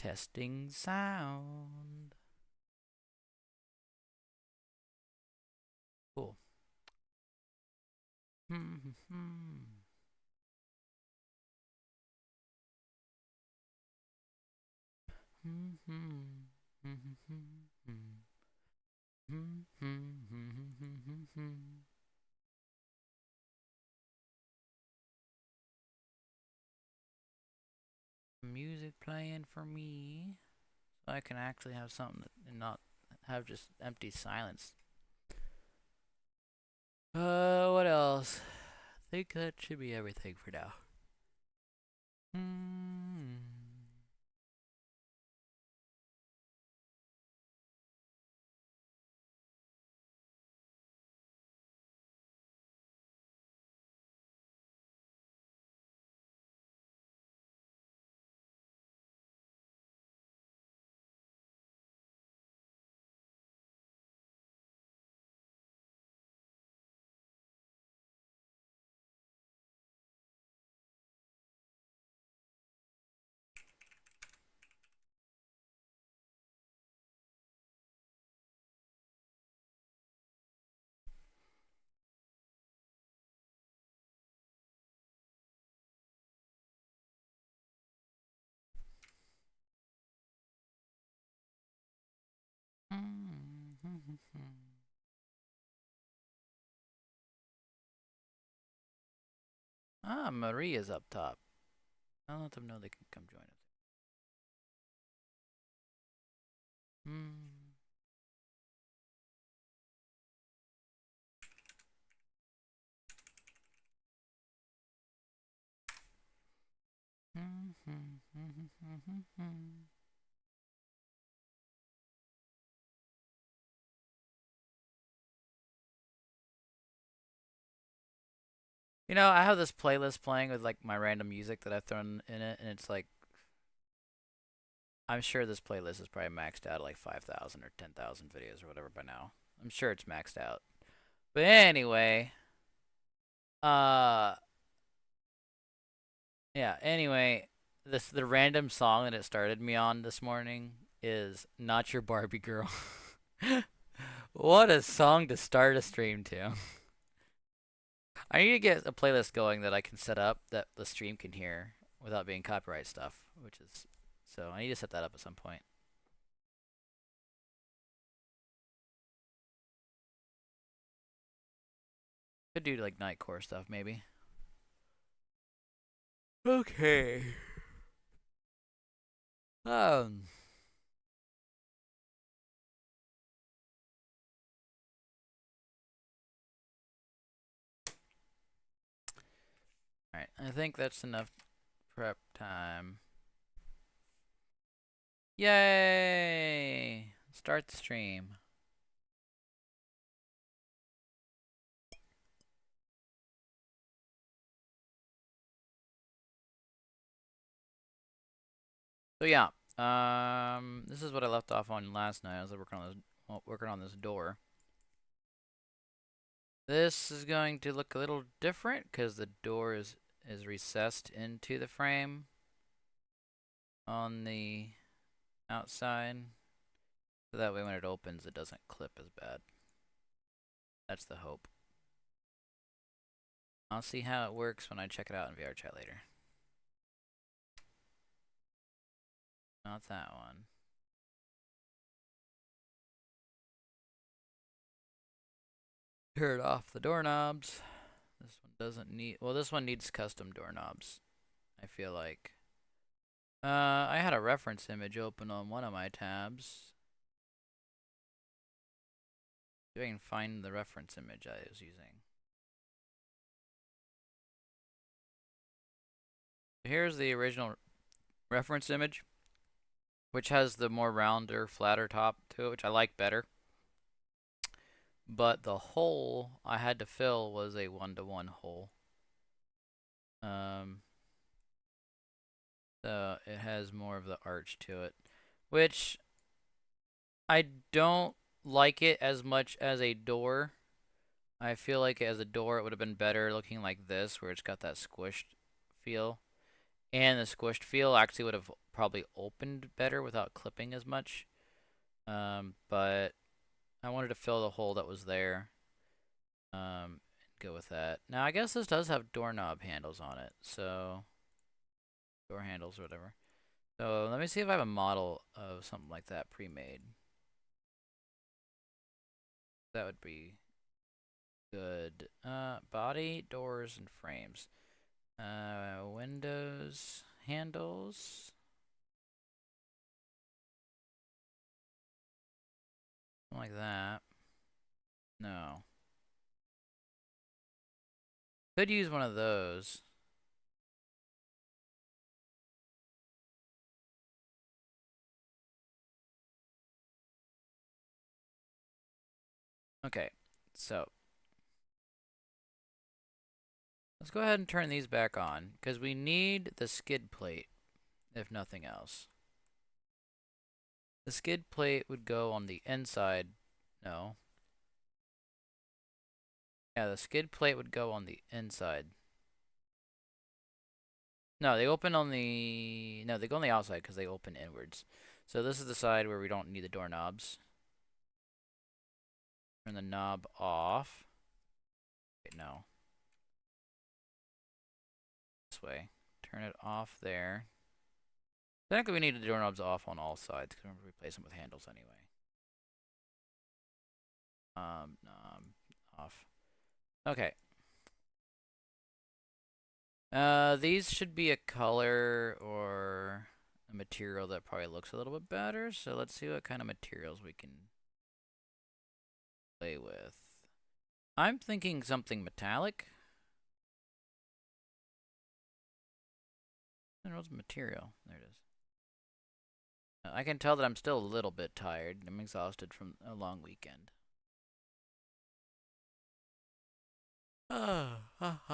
Testing sound. Cool. Music playing for me, so I can actually have something and not have just empty silence. What else? I think that should be everything for now. Ah, Maria's up top. I'll let them know they can come join us. You know, I have this playlist playing with like my random music that I've thrown in it, and it's like I'm sure this playlist is probably maxed out at like 5,000 or 10,000 videos or whatever by now. I'm sure it's maxed out. But anyway, uh, yeah. Anyway, the random song that it started me on this morning is "Not Your Barbie Girl." What a song to start a stream to. I need to get a playlist going that I can set up that the stream can hear without being copyright stuff, which is so I need to set that up at some point. Could do like Nightcore stuff maybe. Okay. Um. Alright, I think that's enough prep time. Yay! Start the stream. So yeah, this is what I left off on last night. I was working on this door. This is going to look a little different because the door is recessed into the frame on the outside. So that way when it opens, it doesn't clip as bad. That's the hope. I'll see how it works when I check it out in VRChat later. Not that one. Turn off the doorknobs. This one doesn't need, well, this one needs custom doorknobs, I feel like. I had a reference image open on one of my tabs. See if I can find the reference image I was using. Here's the original reference image, which has the more rounder, flatter top to it, which I like better. But the hole I had to fill was a 1-to-1 hole. So it has more of the arch to it, which I don't like it as much as a door. I feel like as a door it would have been better looking like this, where it's got that squished feel. And the squished feel actually would have probably opened better without clipping as much. But I wanted to fill the hole that was there. And go with that. Now I guess this does have doorknob handles on it, so door handles or whatever. So let me see if I have a model of something like that pre-made. That would be good. Body, doors, and frames. Windows, handles. Something like that. No. Could use one of those. Okay, so let's go ahead and turn these back on because we need the skid plate, if nothing else. The skid plate would go on the inside. No. Yeah, the skid plate would go on the inside. No, they open on the... No, they go on the outside because they open inwards. So this is the side where we don't need the doorknobs. Turn the knob off. Wait, no. This way. Turn it off there. Technically, we need the doorknobs off on all sides because we're going to replace them with handles anyway. Knob off. Okay. These should be a color or a material that probably looks a little bit better. So let's see what kind of materials we can play with. I'm thinking something metallic. What's material? There it is. I can tell that I'm still a little bit tired. I'm exhausted from a long weekend. Ba-da-da-da-da.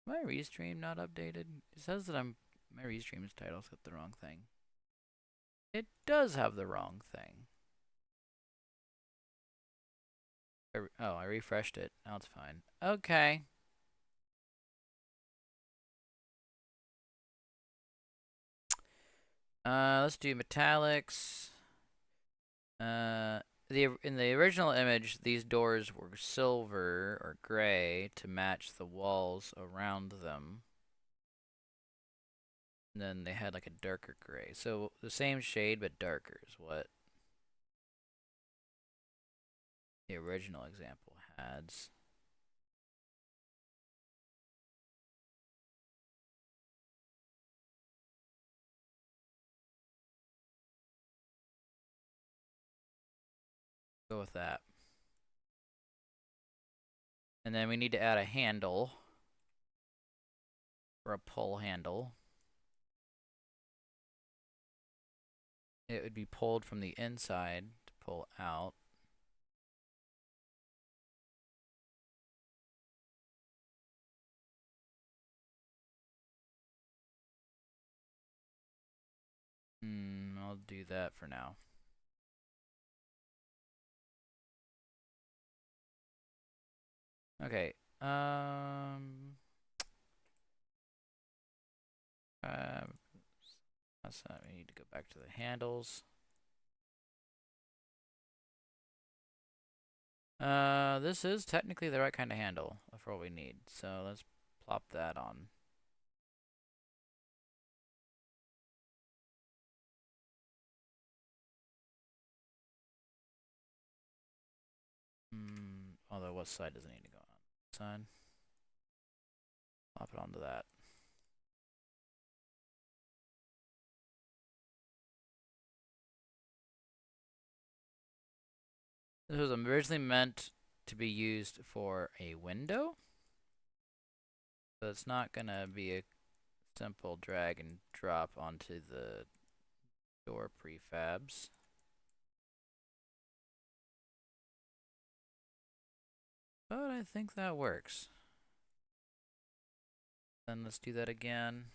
My restream not updated? It says that my restream's title's got the wrong thing. It does have the wrong thing. Oh, I refreshed it. Now it's fine. Okay. Let's do metallics. In the original image, these doors were silver or gray to match the walls around them. And then they had like a darker gray. So the same shade but darker is what the original example has. Go with that. And then we need to add a handle or a pull handle. It would be pulled from the inside to pull out. I'll do that for now. Okay. That's not, we need to go back to the handles. This is technically the right kind of handle for what we need. So let's plop that on. Although what side does it need to go on? Side. Plop it onto that. This was originally meant to be used for a window. So it's not gonna be a simple drag and drop onto the door prefabs. But I think that works. Then let's do that again.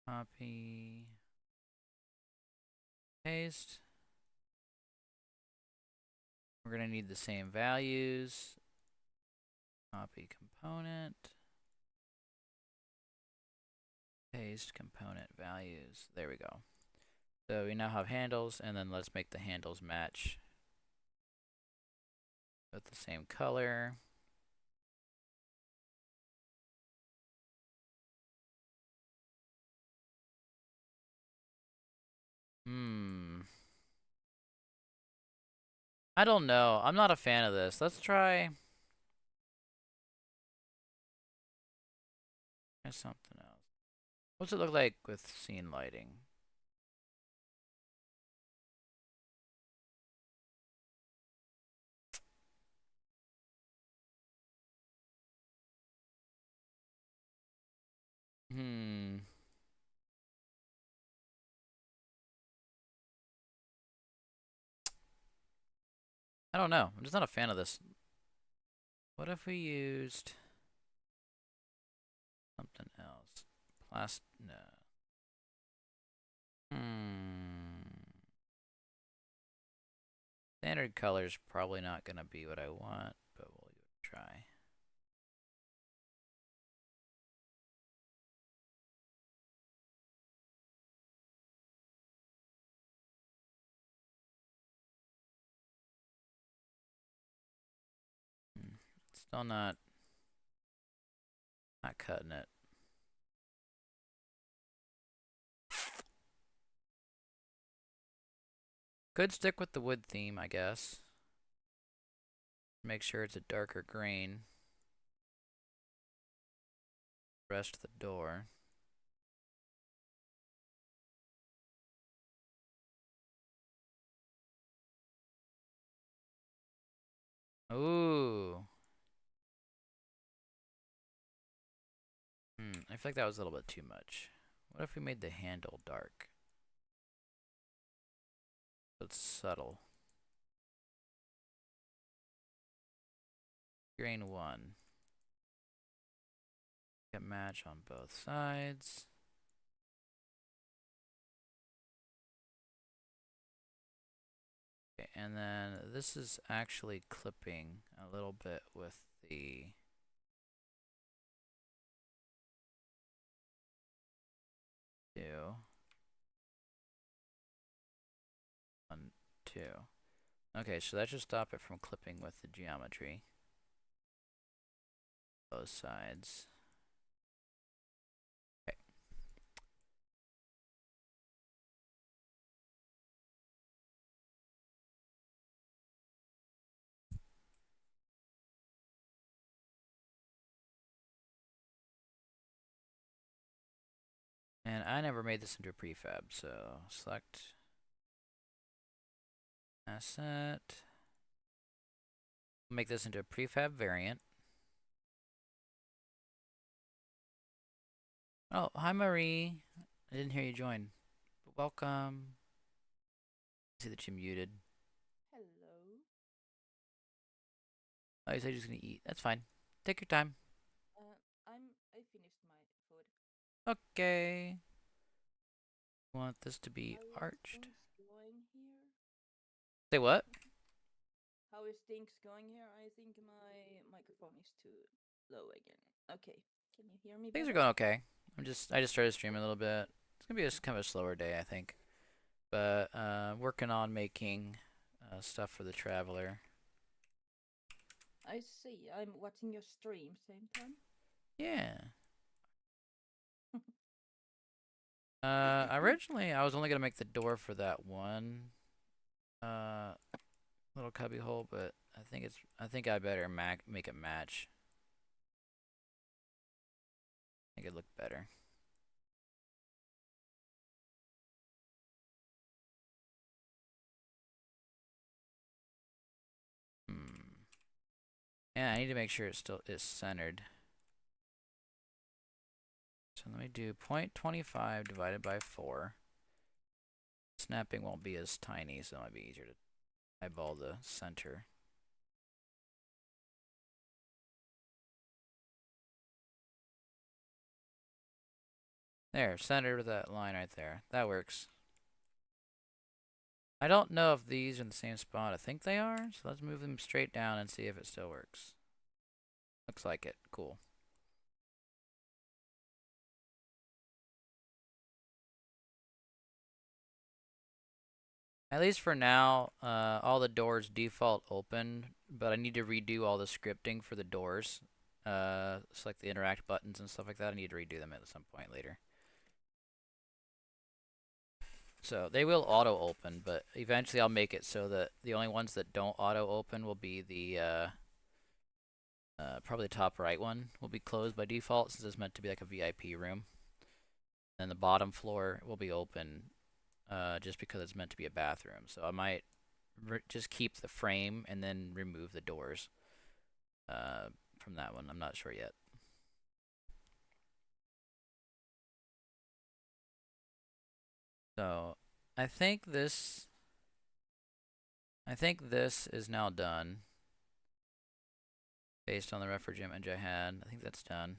Copy. Paste. We're going to need the same values. Copy component. Paste component values. There we go. So we now have handles, and then let's make the handles match with the same color. I don't know. I'm not a fan of this. Let's try something else. What's it look like with scene lighting? I don't know. I'm just not a fan of this. What if we used something else? No. Standard color's probably not gonna be what I want, but we'll give it a try. Still not cutting it. Could stick with the wood theme, I guess. Make sure it's a darker green. Rest of the door. Ooh. I feel like that was a little bit too much. What if we made the handle dark? So it's subtle. Grain 1. Get match on both sides. Okay, and then this is actually clipping a little bit with the 2. 1, 2. Okay, so that should stop it from clipping with the geometry. Both sides. Okay. And I never made this into a prefab, so select asset. Make this into a prefab variant. Oh, hi Marie. I didn't hear you join. But welcome. I see that you muted. Hello. Oh, you said you're just gonna eat. That's fine. Take your time. I finished my food. Okay. Want this to be How is arched. things going here? Say what? How is things going here? I think my microphone is too low again. Okay. Can you hear me Things are better? going okay. I just started streaming a little bit. It's gonna be a kind of a slower day, I think. But working on making stuff for the Traveler. I see. I'm watching your stream same time. Yeah. Originally I was only gonna make the door for that one little cubby hole, but I think I better make it match. Make it look better. Yeah, I need to make sure it still is centered. So let me do 0.25 divided by 4. Snapping won't be as tiny, so it might be easier to eyeball the center. There, center that line right there. That works. I don't know if these are in the same spot. I think they are, so let's move them straight down and see if it still works. Looks like it. Cool. At least for now, all the doors default open, but I need to redo all the scripting for the doors. Select the interact buttons and stuff like that. I need to redo them at some point later. So they will auto open, but eventually I'll make it so that the only ones that don't auto open will be the probably the top right one will be closed by default since it's meant to be like a VIP room. And the bottom floor will be open just because it's meant to be a bathroom. So I might just keep the frame and then remove the doors from that one. I'm not sure yet. So I think this is now done based on the reference image I had. I think that's done.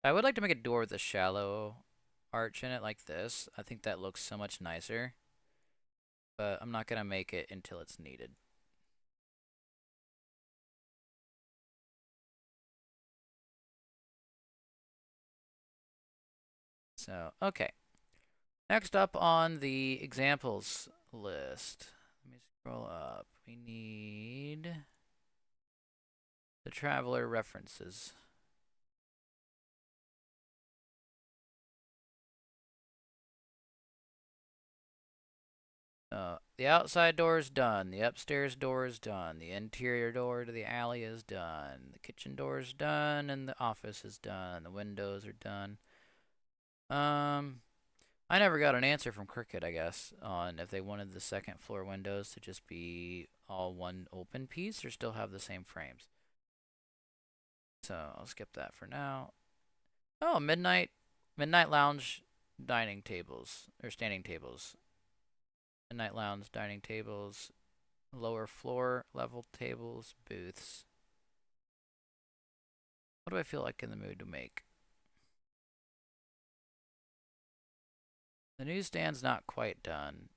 I would like to make a door with a shallow arch in it like this. I think that looks so much nicer. But I'm not going to make it until it's needed. So, okay. Next up on the examples list. Let me scroll up. We need the traveler references. The outside door is done. The upstairs door is done. The interior door to the alley is done. The kitchen door is done, and the office is done. The windows are done. I never got an answer from Cricut, I guess, on if they wanted the second floor windows to just be all one open piece or still have the same frames. So I'll skip that for now. Oh, midnight lounge dining tables or standing tables. Midnight lounge dining tables, lower floor level tables, booths. What do I feel like in the mood to make? The newsstand's not quite done.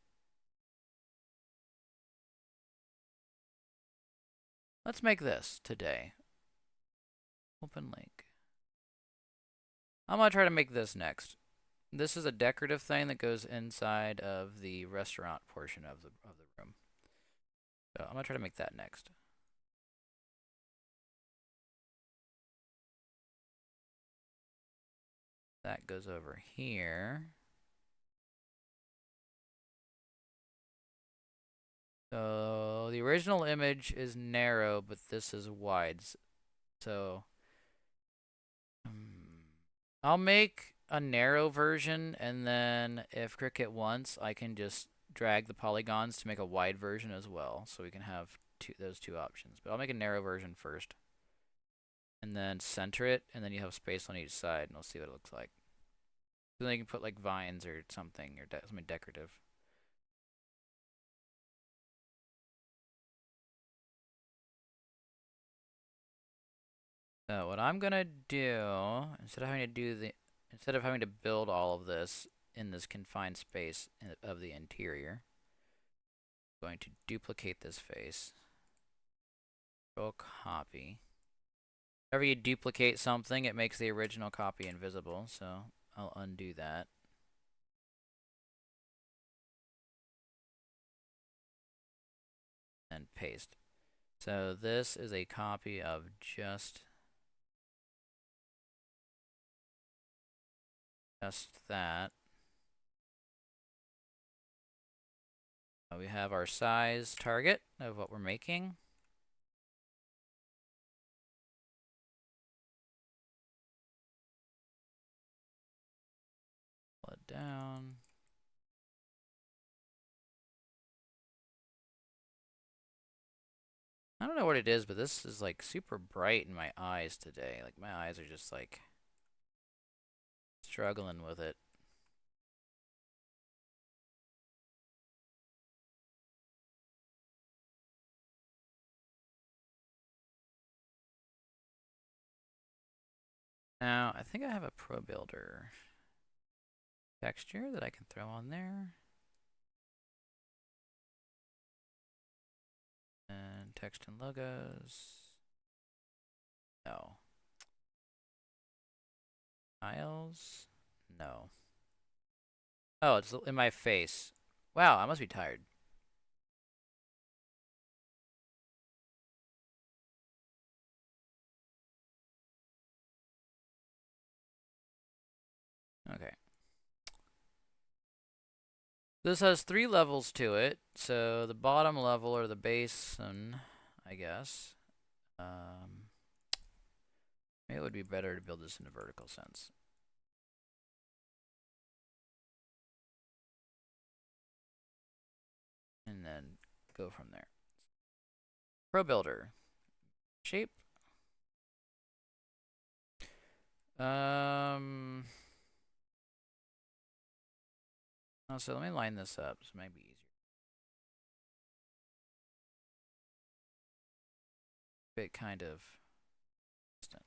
Let's make this today. Open link. I'm gonna try to make this next. This is a decorative thing that goes inside of the restaurant portion of the room. So I'm gonna try to make that next. That goes over here. So the original image is narrow, but this is wide. So I'll make a narrow version, and then if Cricut wants, I can just drag the polygons to make a wide version as well, so we can have those two options. But I'll make a narrow version first, and then center it, and then you have space on each side, and we'll see what it looks like. So then you can put like vines or something, or something decorative. So what I'm gonna do, instead of having to build all of this in this confined space of the interior, I'm going to duplicate this face. Control copy. Whenever you duplicate something, it makes the original copy invisible, so I'll undo that. And paste. So this is a copy of just that. We have our size target of what we're making. Pull it down. I don't know what it is, but this is like super bright in my eyes today. Like my eyes are just like struggling with it. Now, I think I have a Pro Builder texture that I can throw on there. And text and logos. No. Tiles? No. Oh, it's in my face. Wow, I must be tired. Okay. This has 3 levels to it. So the bottom level, or the basin, I guess. Maybe it would be better to build this in a vertical sense. And then go from there. Pro Builder. Shape. So let me line this up, so it might be easier. Bit kind of distant.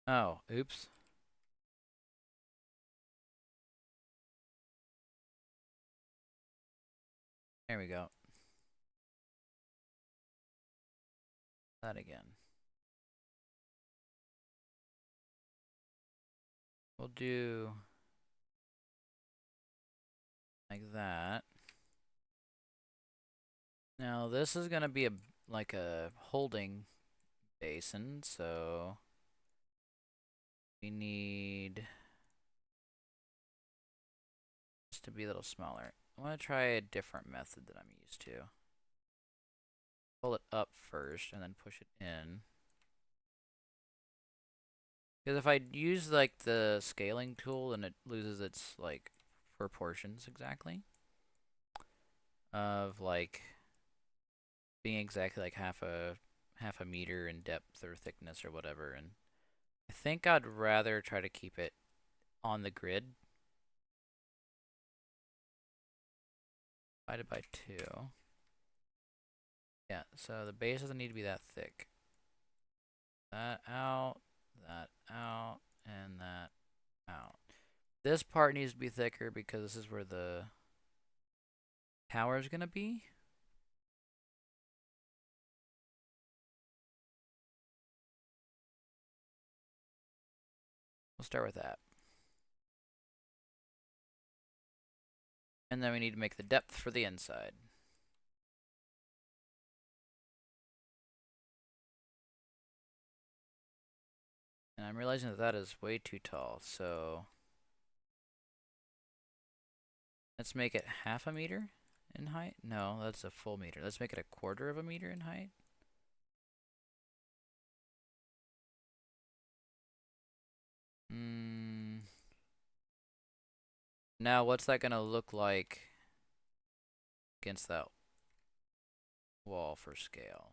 Oh, oops. There we go. That again. We'll do like that. Now this is gonna be like a holding basin, so we need this to be a little smaller. I want to try a different method that I'm used to. Pull it up first and then push it in. Because if I use like the scaling tool, then it loses its like proportions exactly. Of like being exactly like half a meter in depth or thickness or whatever, and I think I'd rather try to keep it on the grid. Divided by 2. Yeah, so the base doesn't need to be that thick. That out, and that out. This part needs to be thicker because this is where the tower is going to be. We'll start with that. And then we need to make the depth for the inside. And I'm realizing that that is way too tall, so let's make it half a meter in height. No, that's a full meter. Let's make it a quarter of a meter in height. Now, what's that gonna look like against that wall for scale?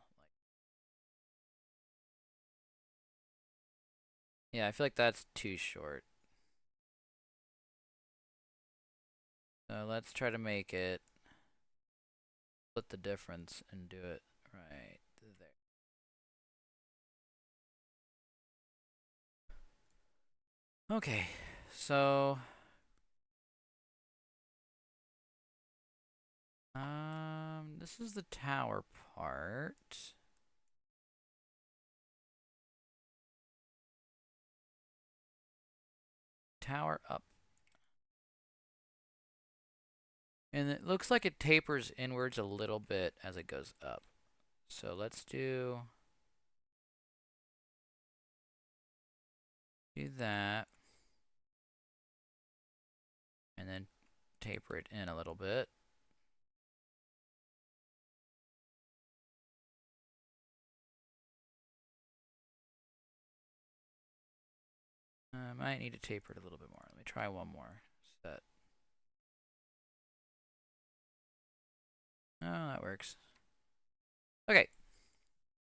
Yeah, I feel like that's too short. So let's try to make it split the difference and do it right there. Okay, so this is the tower part. Tower up. And it looks like it tapers inwards a little bit as it goes up. So let's do that. And then taper it in a little bit. I might need to taper it a little bit more. Let me try one more set. Oh, that works. Okay.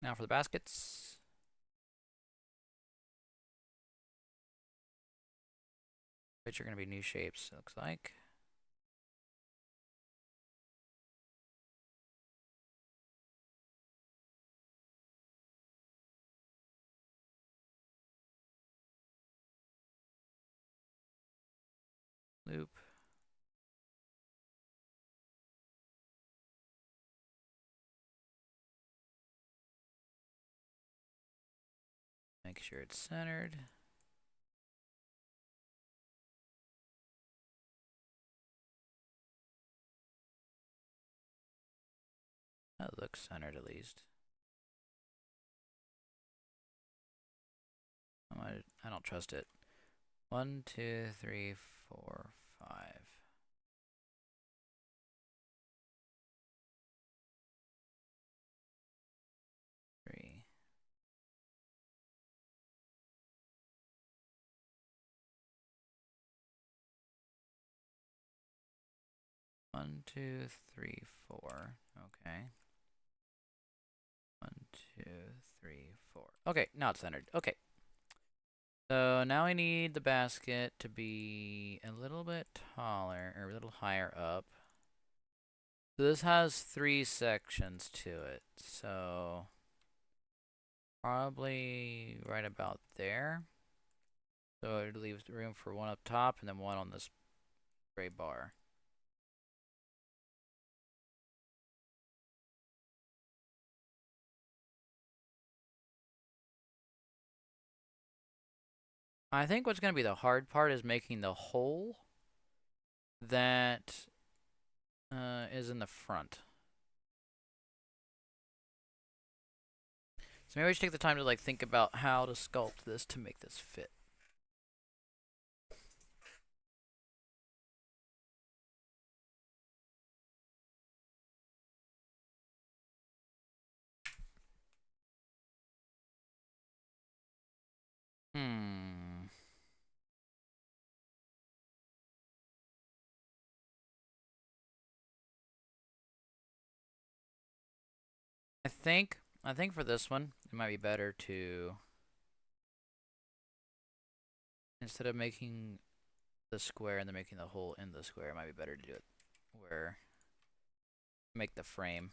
Now for the baskets. which are going to be new shapes, it looks like. Loop. Make sure it's centered. That looks centered at least. I don't trust it. 1, 2, 3, 4, 5. 3. 1, 2, 3, 4. Okay. 1, 2, 3, 4. Okay, now it's centered. Okay. So now I need the basket to be a little bit taller, or a little higher up. So this has 3 sections to it. So probably right about there. So it leaves room for one up top and then one on this gray bar. I think what's going to be the hard part is making the hole that is in the front. So maybe we should take the time to like think about how to sculpt this to make this fit. Hmm. I think for this one, it might be better to, instead of making the square and then making the hole in the square, it might be better to do it where make the frame.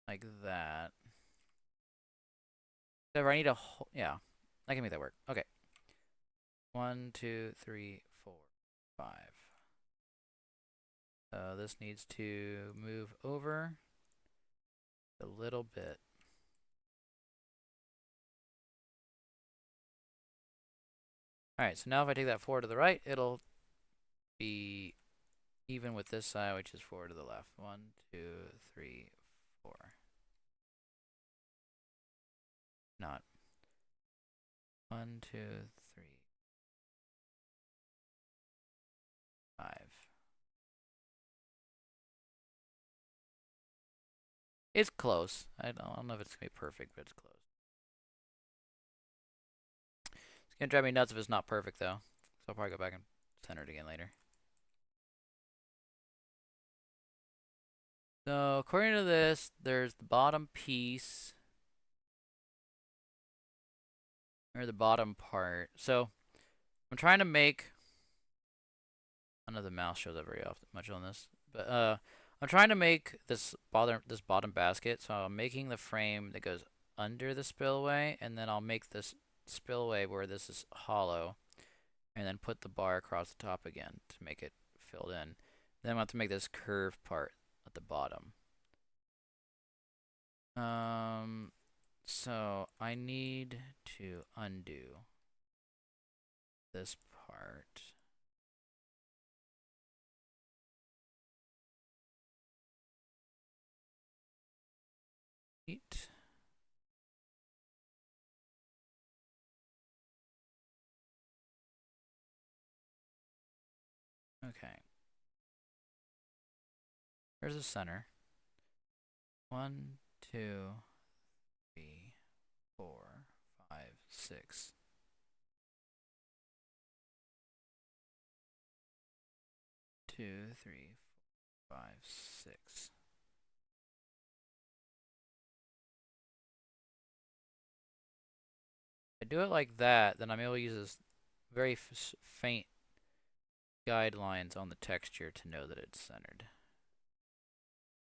Like that. So I need a hole. Yeah, I can make that work. Okay. 1, 2, 3, 4, 5. So this needs to move over a little bit. Alright, so now if I take that 4 to the right, it'll be even with this side, which is 4 to the left. 1, 2, 3, 4. Not. 1, 2, 3, 5. It's close. I don't know if it's going to be perfect, but it's close. It's going to drive me nuts if it's not perfect, though. So I'll probably go back and center it again later. So according to this, there's the bottom piece, or the bottom part. So I'm trying to make, I don't know if the mouse shows up very often much on this, but I'm trying to make this bottom basket. So I'm making the frame that goes under the spillway, and then I'll make this spillway where this is hollow, and then put the bar across the top again to make it filled in. Then I'm going to have to make this curved part at the bottom. So I need to undo this part. Eight. Okay. There's the center. 1, 2, 3, 4, 5, 6. 2, 3, 4, 5, 6. If I do it like that, then I'm able to use this very faint guidelines on the texture to know that it's centered.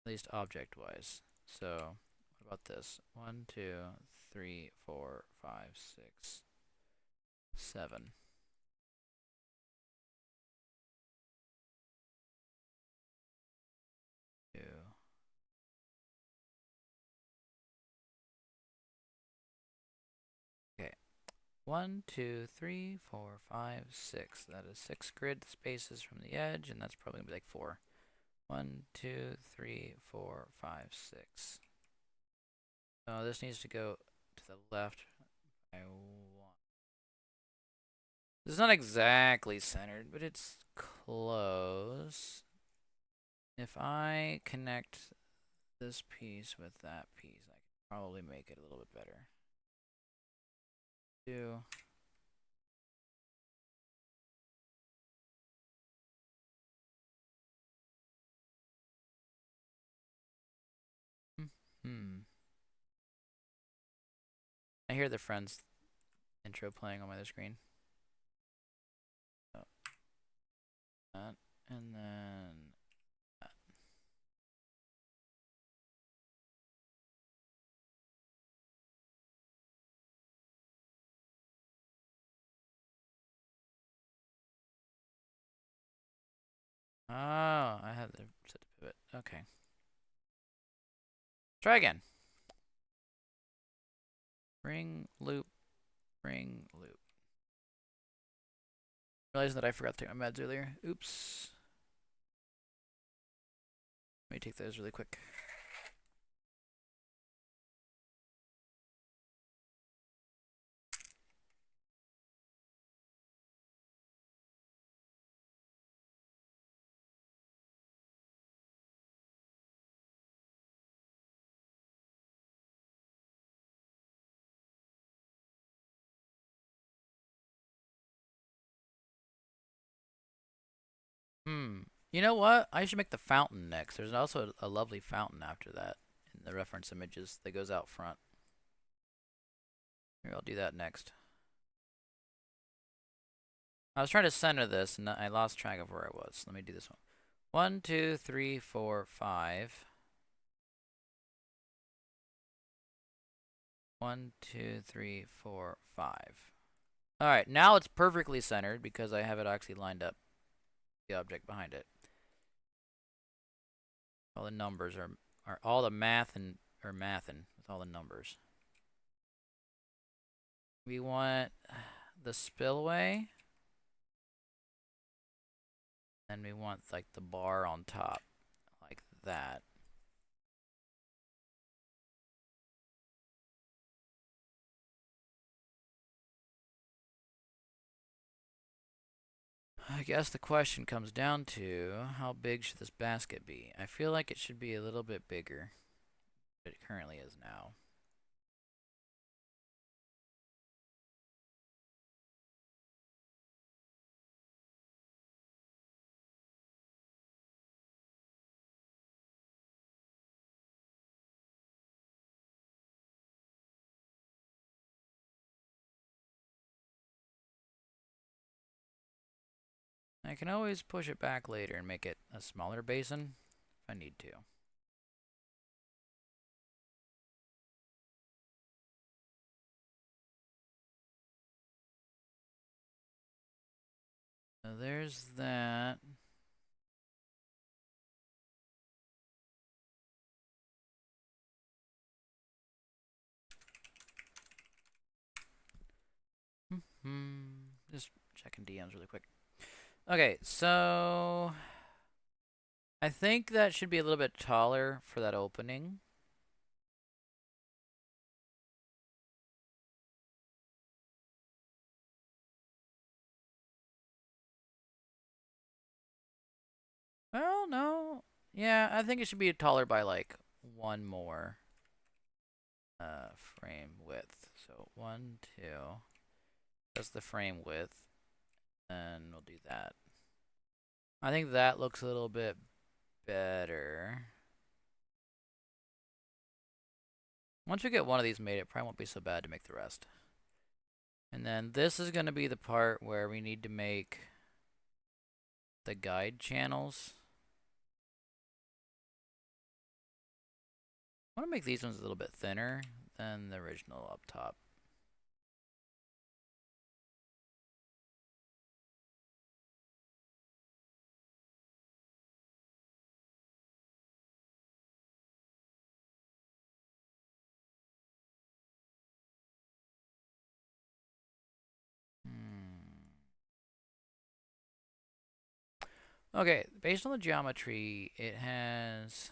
At least object-wise. So, what about this? 1, 2, 3, 4, 5, 6, 7. Two. Okay. 1, 2, 3, 4, 5, 6. That is 6 grid spaces from the edge, and that's probably gonna be like 4. 1, 2, 3, 4, 5, 6. So this needs to go to the left by 1. It's not exactly centered, but it's close. If I connect this piece with that piece, I can probably make it a little bit better. 2. I hear the Friends intro playing on my other screen. Oh. That, and then that. Oh, I had the set to pivot. Okay. Try again. Ring, loop, ring, loop. Realizing that I forgot to take my meds earlier. Oops. Let me take those really quick. You know what? I should make the fountain next. There's also a lovely fountain after that in the reference images that goes out front. Here, I'll do that next. I was trying to center this, and I lost track of where I was. Let me do this one. 1, 2, 3, 4, 5. 1, 2, 3, 4, 5. Alright, now it's perfectly centered because I have it actually lined up, the object behind it. All the numbers are all the math and are mathin' with all the numbers. We want the spillway, and we want like the bar on top, like that. I guess the question comes down to how big should this basket be? I feel like it should be a little bit bigger than it currently is now. I can always push it back later and make it a smaller basin if I need to. So there's that. Just checking DMs really quick. Okay, so I think that should be a little bit taller for that opening. Well, no. Yeah, I think it should be taller by like one more frame width. So 1, 2. That's the frame width. And we'll do that. I think that looks a little bit better. Once we get one of these made, it probably won't be so bad to make the rest. And then this is going to be the part where we need to make the guide channels. I want to make these ones a little bit thinner than the original up top. Okay, based on the geometry, it has...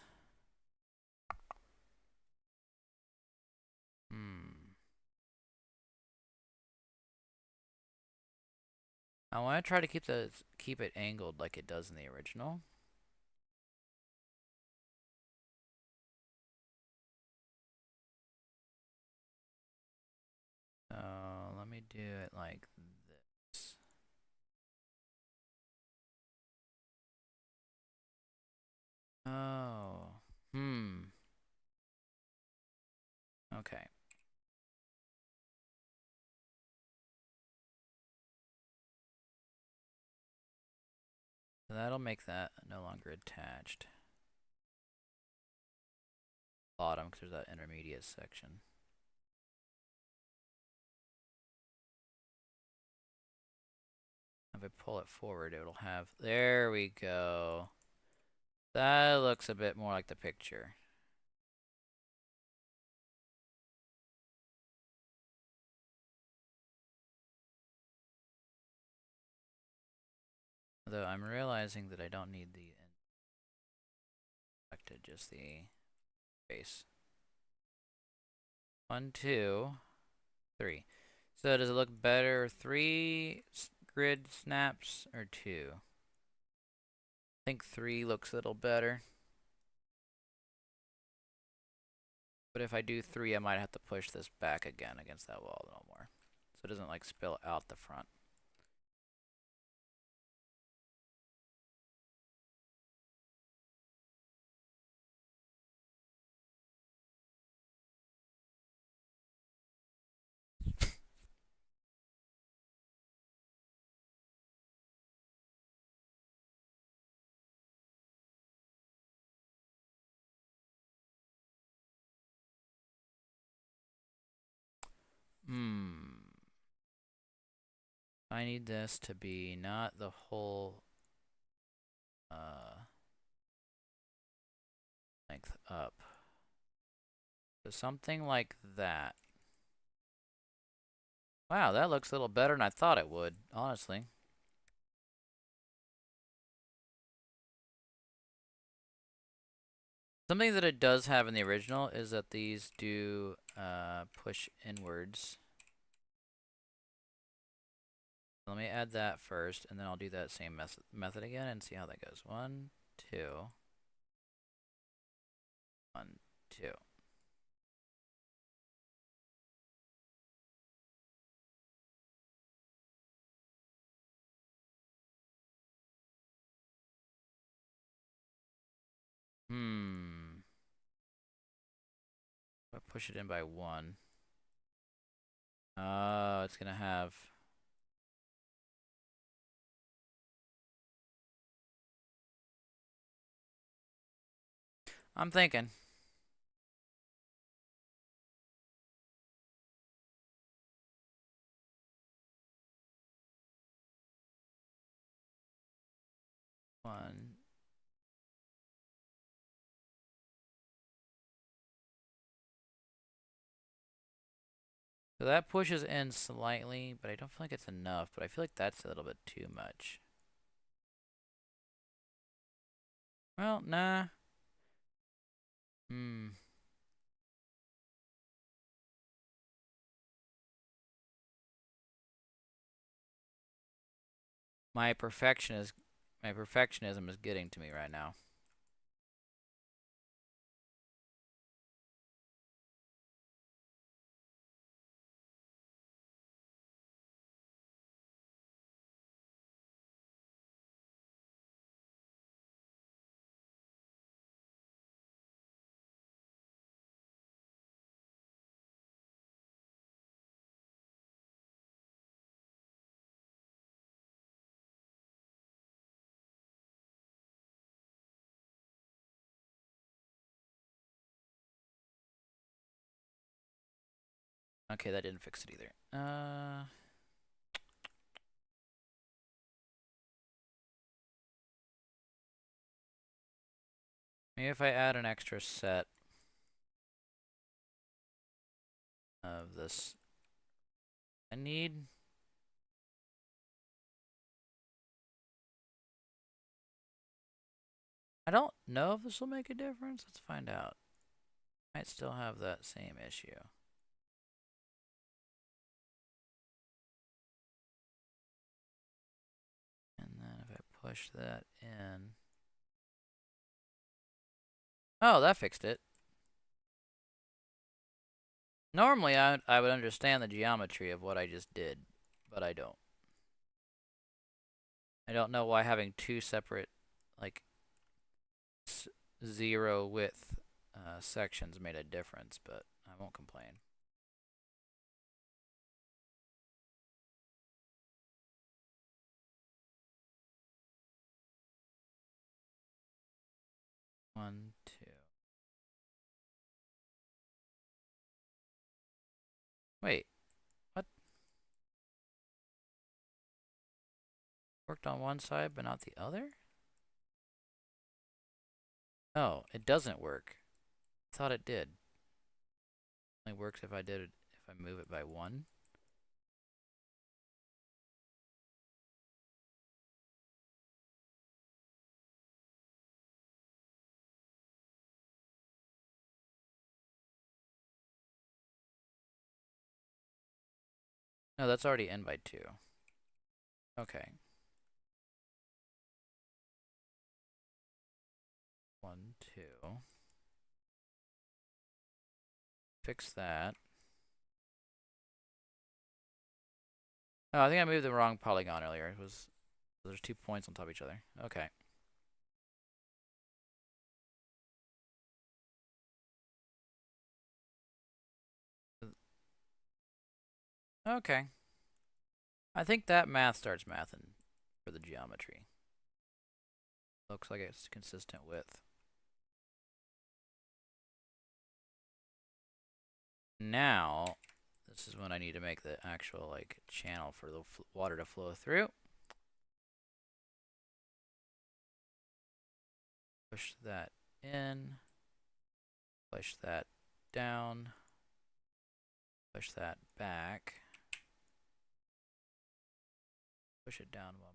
I want to try to keep it angled like it does in the original. So let me do it like this. Oh. Okay. So that'll make that no longer attached. Bottom, because there's that intermediate section. If I pull it forward, it'll have... There we go. That looks a bit more like the picture. Although I'm realizing that I don't need the selected, just the base. 1, 2, 3. So does it look better 3 grid snaps or 2? I think 3 looks a little better. But if I do 3, I might have to push this back again against that wall a little more. So it doesn't like spill out the front. I need this to be not the whole length up. So something like that. Wow, that looks a little better than I thought it would, honestly. Something that it does have in the original is that these do push inwards. Let me add that first, and then I'll do that same method again and see how that goes. 1, 2. 1, 2. I push it in by 1. Oh, it's gonna have... I'm thinking. One. So that pushes in slightly, but I don't feel like it's enough. But I feel like that's a little bit too much. Well, nah. My perfectionism is getting to me right now. Okay, that didn't fix it either. Maybe if I add an extra set of this, I need. I don't know if this will make a difference. Let's find out. Might still have that same issue. And then if I push that in. Oh, that fixed it. Normally, I would understand the geometry of what I just did, but I don't. I don't know why having two separate, like, zero width sections made a difference, but I won't complain. One, two. Wait, what? Worked on one side but not the other? Oh, it doesn't work. I thought it did. It only works if I did it if I move it by one. No, that's already n by two. Okay. One, two. Fix that. Oh, I think I moved the wrong polygon earlier. It was there's 2 points on top of each other. Okay. Okay. I think that math starts mathing for the geometry. Looks like it's consistent with. Now, this is when I need to make the actual like channel for the water to flow through. Push that in. Push that down. Push that back. Push it down one more.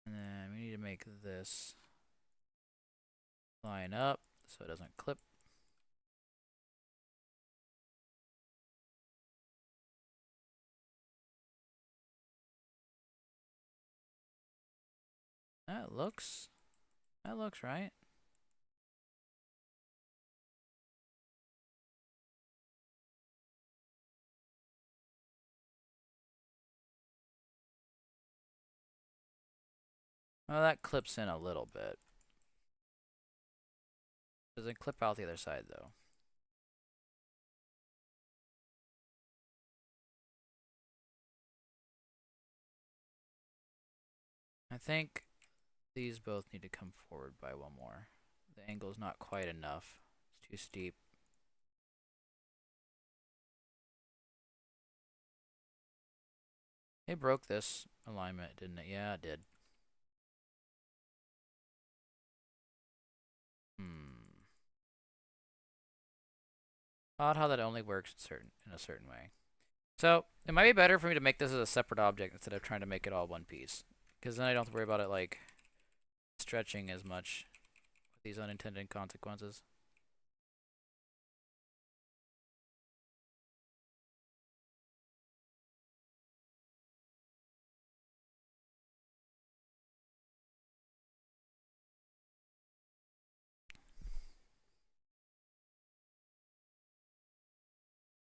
And then we need to make this line up so it doesn't clip. That looks right. Well, that clips in a little bit. Doesn't clip out the other side though. I think these both need to come forward by one more. The angle's not quite enough. It's too steep. It broke this alignment, didn't it? Yeah, it did. Odd how that only works in a certain way. So it might be better for me to make this as a separate object instead of trying to make it all one piece, because then I don't have to worry about it like stretching as much with these unintended consequences.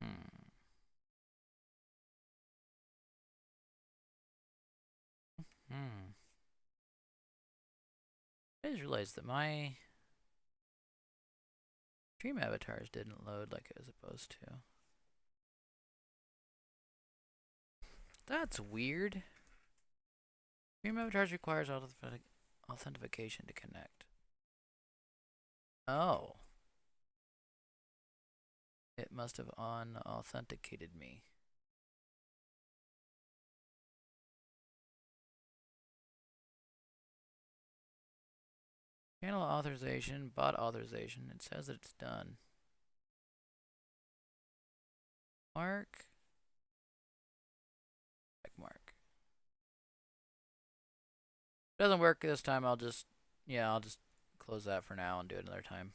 Hmm. Hmm. I just realized that my Stream avatars didn't load like it was supposed to. That's weird. Stream avatars requires authentication to connect. Oh. It must have unauthenticated me. Channel authorization, bot authorization. It says that it's done. Mark. Check mark. If it doesn't work this time, I'll just close that for now and do it another time.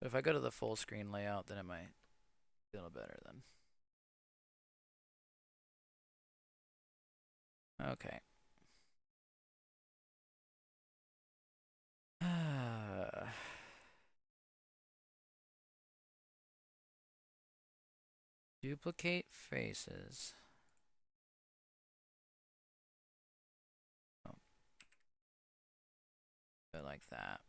But if I go to the full screen layout, then it might be a little better then. Okay. Duplicate faces. Oh. Do it like that.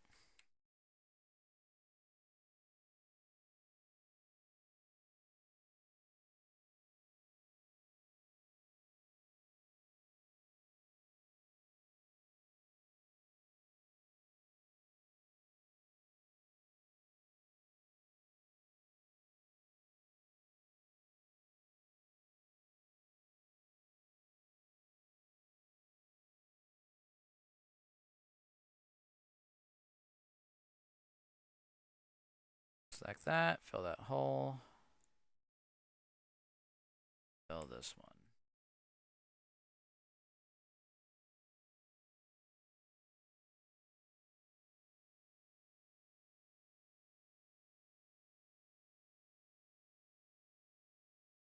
Select that, fill that hole. Fill this one.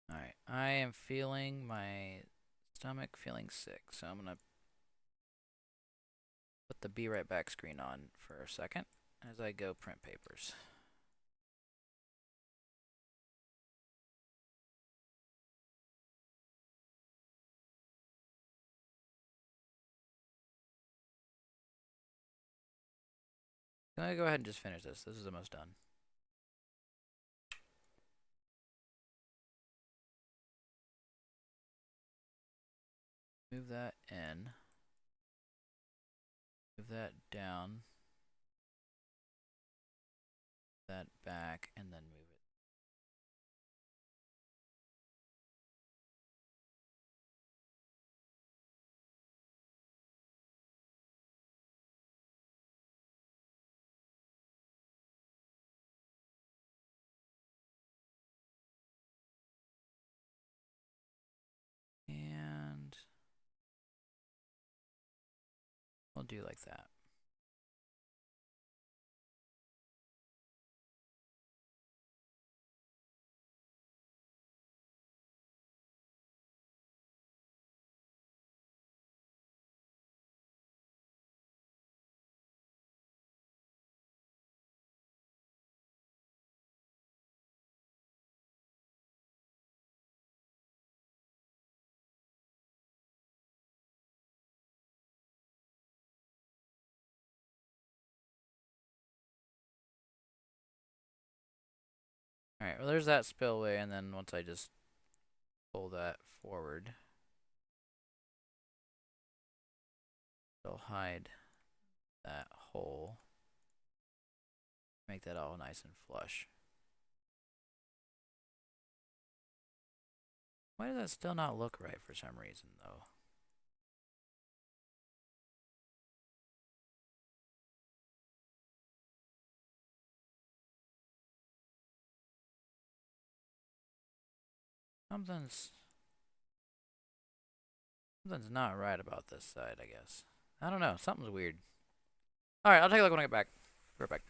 Alright, I am feeling my stomach feeling sick, so I'm gonna put the Be Right Back screen on for a second as I go print papers. I'm gonna go ahead and just finish this. This is almost done. Move that in. Move that down. That back, and then move it. And we'll do like that. Alright, well there's that spillway, and then once I just pull that forward, it'll hide that hole. Make that all nice and flush. Why does that still not look right for some reason, though? Something's not right about this side, I guess. I don't know. Something's weird. Alright, I'll take a look when I get back. Be right back.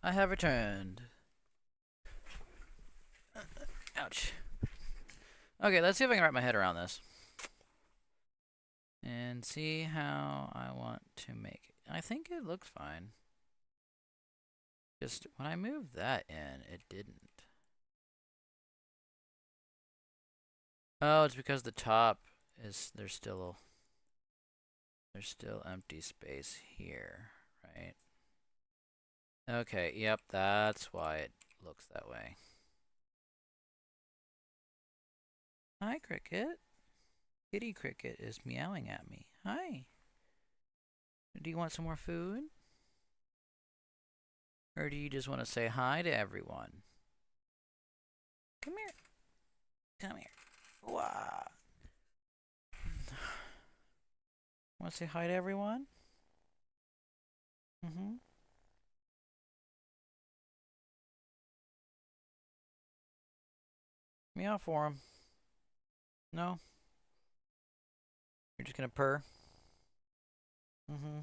I have returned. Ouch. Okay, let's see if I can wrap my head around this. And see how I want to make it. I think it looks fine. Just when I moved that in, it didn't. Oh, it's because the top is there's still empty space here, right? Okay, yep, that's why it looks that way. Hi, Cricket. Kitty Cricket is meowing at me. Hi. Do you want some more food? Or do you just want to say hi to everyone? Come here. Come here. Wow. Want to say hi to everyone? Mm-hmm. Meow for him. No? You're just gonna purr? Mm-hmm.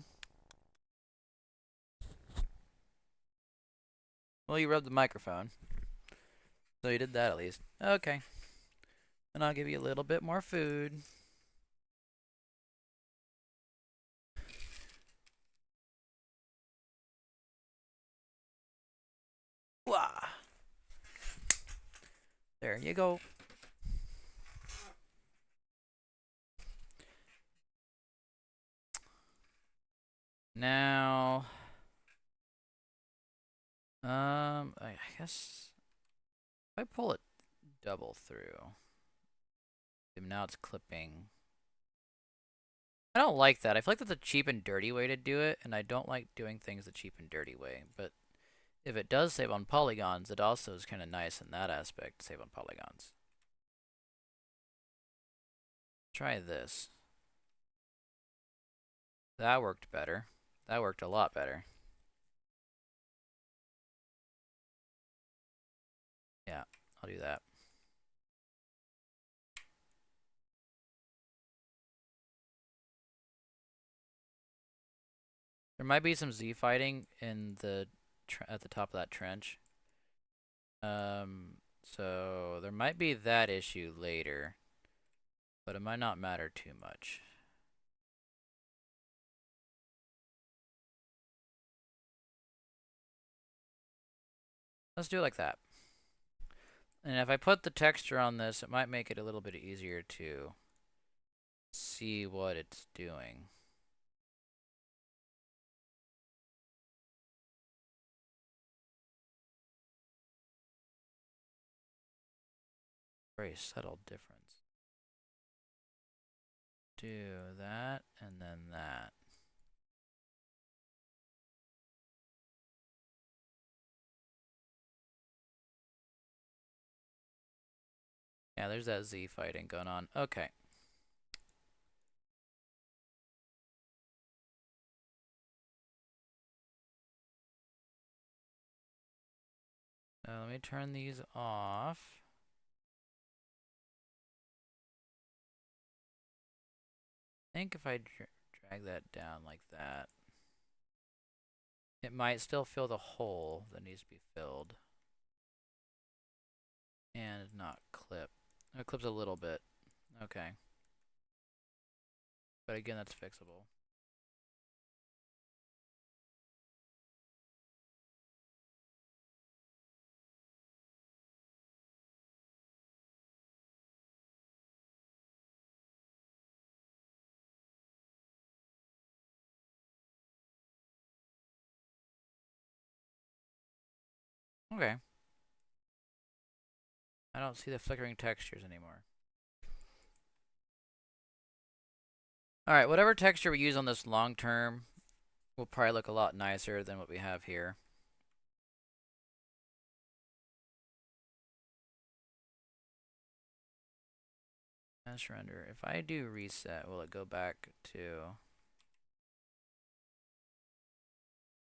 Well, you rubbed the microphone. So you did that at least. Okay. And I'll give you a little bit more food. Wah. There you go. Now, I guess if I pull it double through, now it's clipping. I don't like that. I feel like that's a cheap and dirty way to do it, and I don't like doing things the cheap and dirty way. But if it does save on polygons, it also is kind of nice in that aspect, save on polygons. Try this. That worked better. That worked a lot better. Yeah, I'll do that. There might be some Z fighting in the at the top of that trench. So there might be that issue later, but it might not matter too much. Let's do it like that. And if I put the texture on this, it might make it a little bit easier to see what it's doing. Very subtle difference. Do that and then that. Yeah, there's that Z fighting going on. Okay. Let me turn these off. I think if I drag that down like that, it might still fill the hole that needs to be filled. And not clip. It clips a little bit. Okay. But again, that's fixable. Okay. I don't see the flickering textures anymore. Alright, whatever texture we use on this long term will probably look a lot nicer than what we have here. Mass render. If I do reset, will it go back to...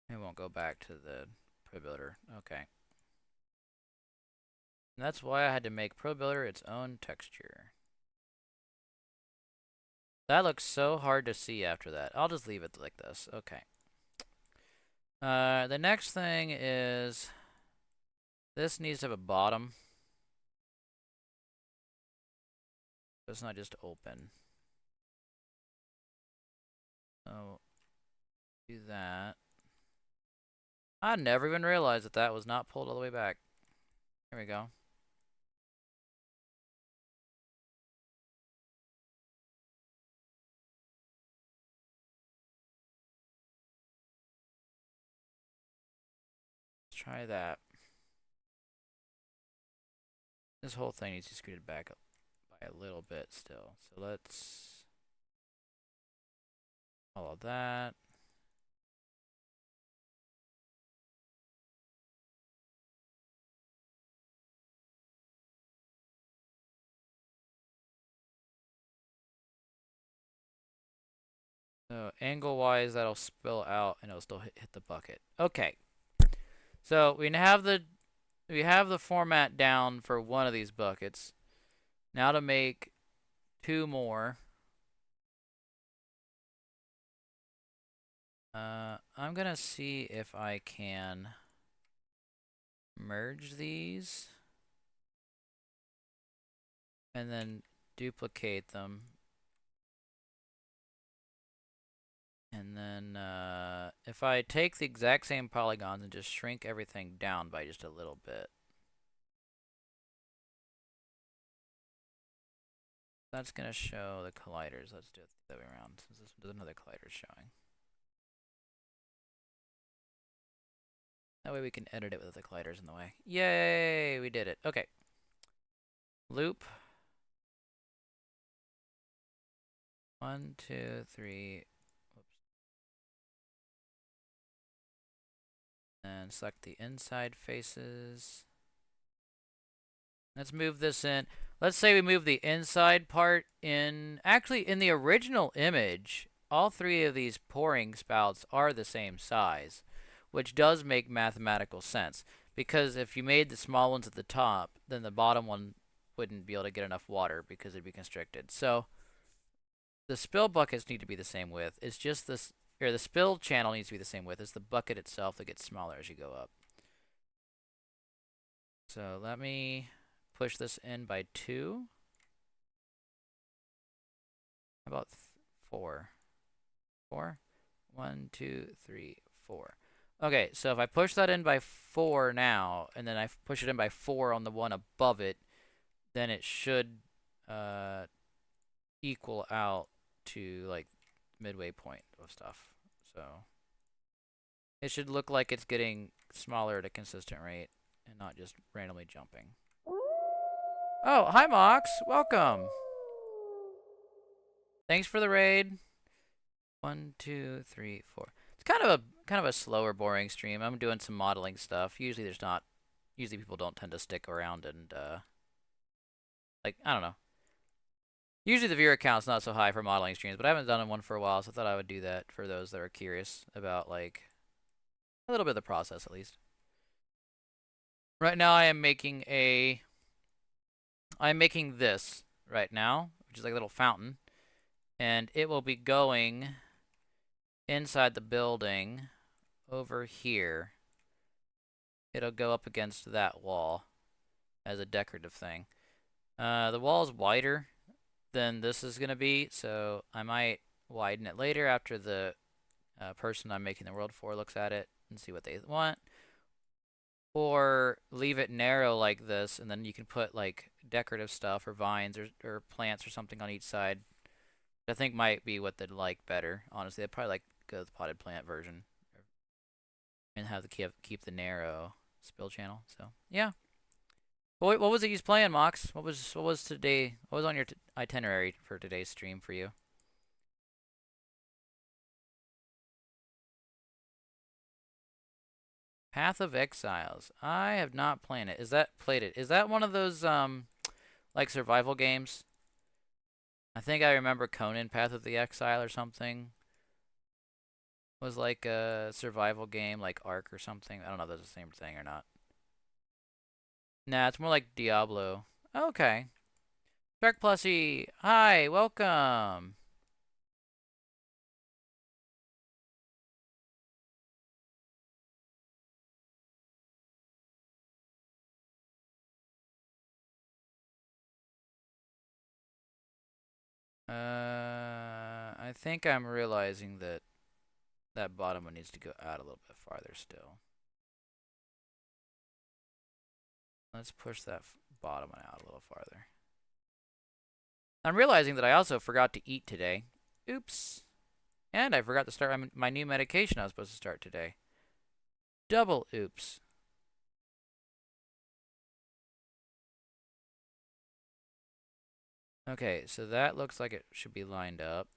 It won't go back to the ProBuilder. Okay. And that's why I had to make ProBuilder its own texture. That looks so hard to see after that. I'll just leave it like this. Okay. The next thing is this needs to have a bottom. It's not just open. So do that. I never even realized that that was not pulled all the way back. Here we go. Let's try that. This whole thing needs to be scooted back up by a little bit still. So let's follow that. So angle-wise, that'll spill out and it'll still hit the bucket. Okay. So we have the format down for one of these buckets. Now to make two more. I'm gonna see if I can merge these and then duplicate them. And then if I take the exact same polygons and just shrink everything down by just a little bit, that's going to show the colliders. Let's do it the other way around since this there's another collider showing. That way we can edit it with the colliders in the way. Yay, we did it. Okay. Loop. 1, 2, 3. Whoops. And select the inside faces. Let's move this in. Let's say we move the inside part in. Actually, in the original image, all three of these pouring spouts are the same size, which does make mathematical sense. Because if you made the small ones at the top, then the bottom one wouldn't be able to get enough water because it'd be constricted. So the spill buckets need to be the same width. It's just this, or the spill channel needs to be the same width. It's the bucket itself that gets smaller as you go up. So let me push this in by 2. How about 4? 4? 1, 2, 3, 4. Okay, so if I push that in by 4 now, and then I push it in by 4 on the one above it, then it should equal out to like midway point of stuff. So it should look like it's getting smaller at a consistent rate and not just randomly jumping. Oh, hi Mox, welcome. Thanks for the raid. 1, 2, 3, 4. It's kind of a slower, boring stream. I'm doing some modeling stuff. Usually people don't tend to stick around and like I don't know. Usually the viewer count's not so high for modeling streams, but I haven't done one for a while, so I thought I would do that for those that are curious about like a little bit of the process at least. Right now I'm making this right now, which is like a little fountain, and it will be going inside the building over here. It'll go up against that wall as a decorative thing. The wall is wider than this is going to be, so I might widen it later after the person I'm making the world for looks at it and see what they want. Or leave it narrow like this, and then you can put like decorative stuff or vines or plants or something on each side. I think might be what they'd like better. Honestly, they'd probably like go with the potted plant version and have the keep the narrow spill channel. So yeah. What was it you was playing, Mox? What was today? What was on your itinerary for today's stream for you? Path of Exiles. I have not played it. Is that one of those like survival games? I think I remember Conan Path of the Exile or something. Was like a survival game like Ark or something. I don't know if that's the same thing or not. Nah, it's more like Diablo. Okay. Shark Plushie, hi, welcome. I think I'm realizing that that bottom one needs to go out a little bit farther still. Let's push that bottom one out a little farther. I'm realizing that I also forgot to eat today. Oops. And I forgot to start my new medication I was supposed to start today. Double oops. Okay, so that looks like it should be lined up.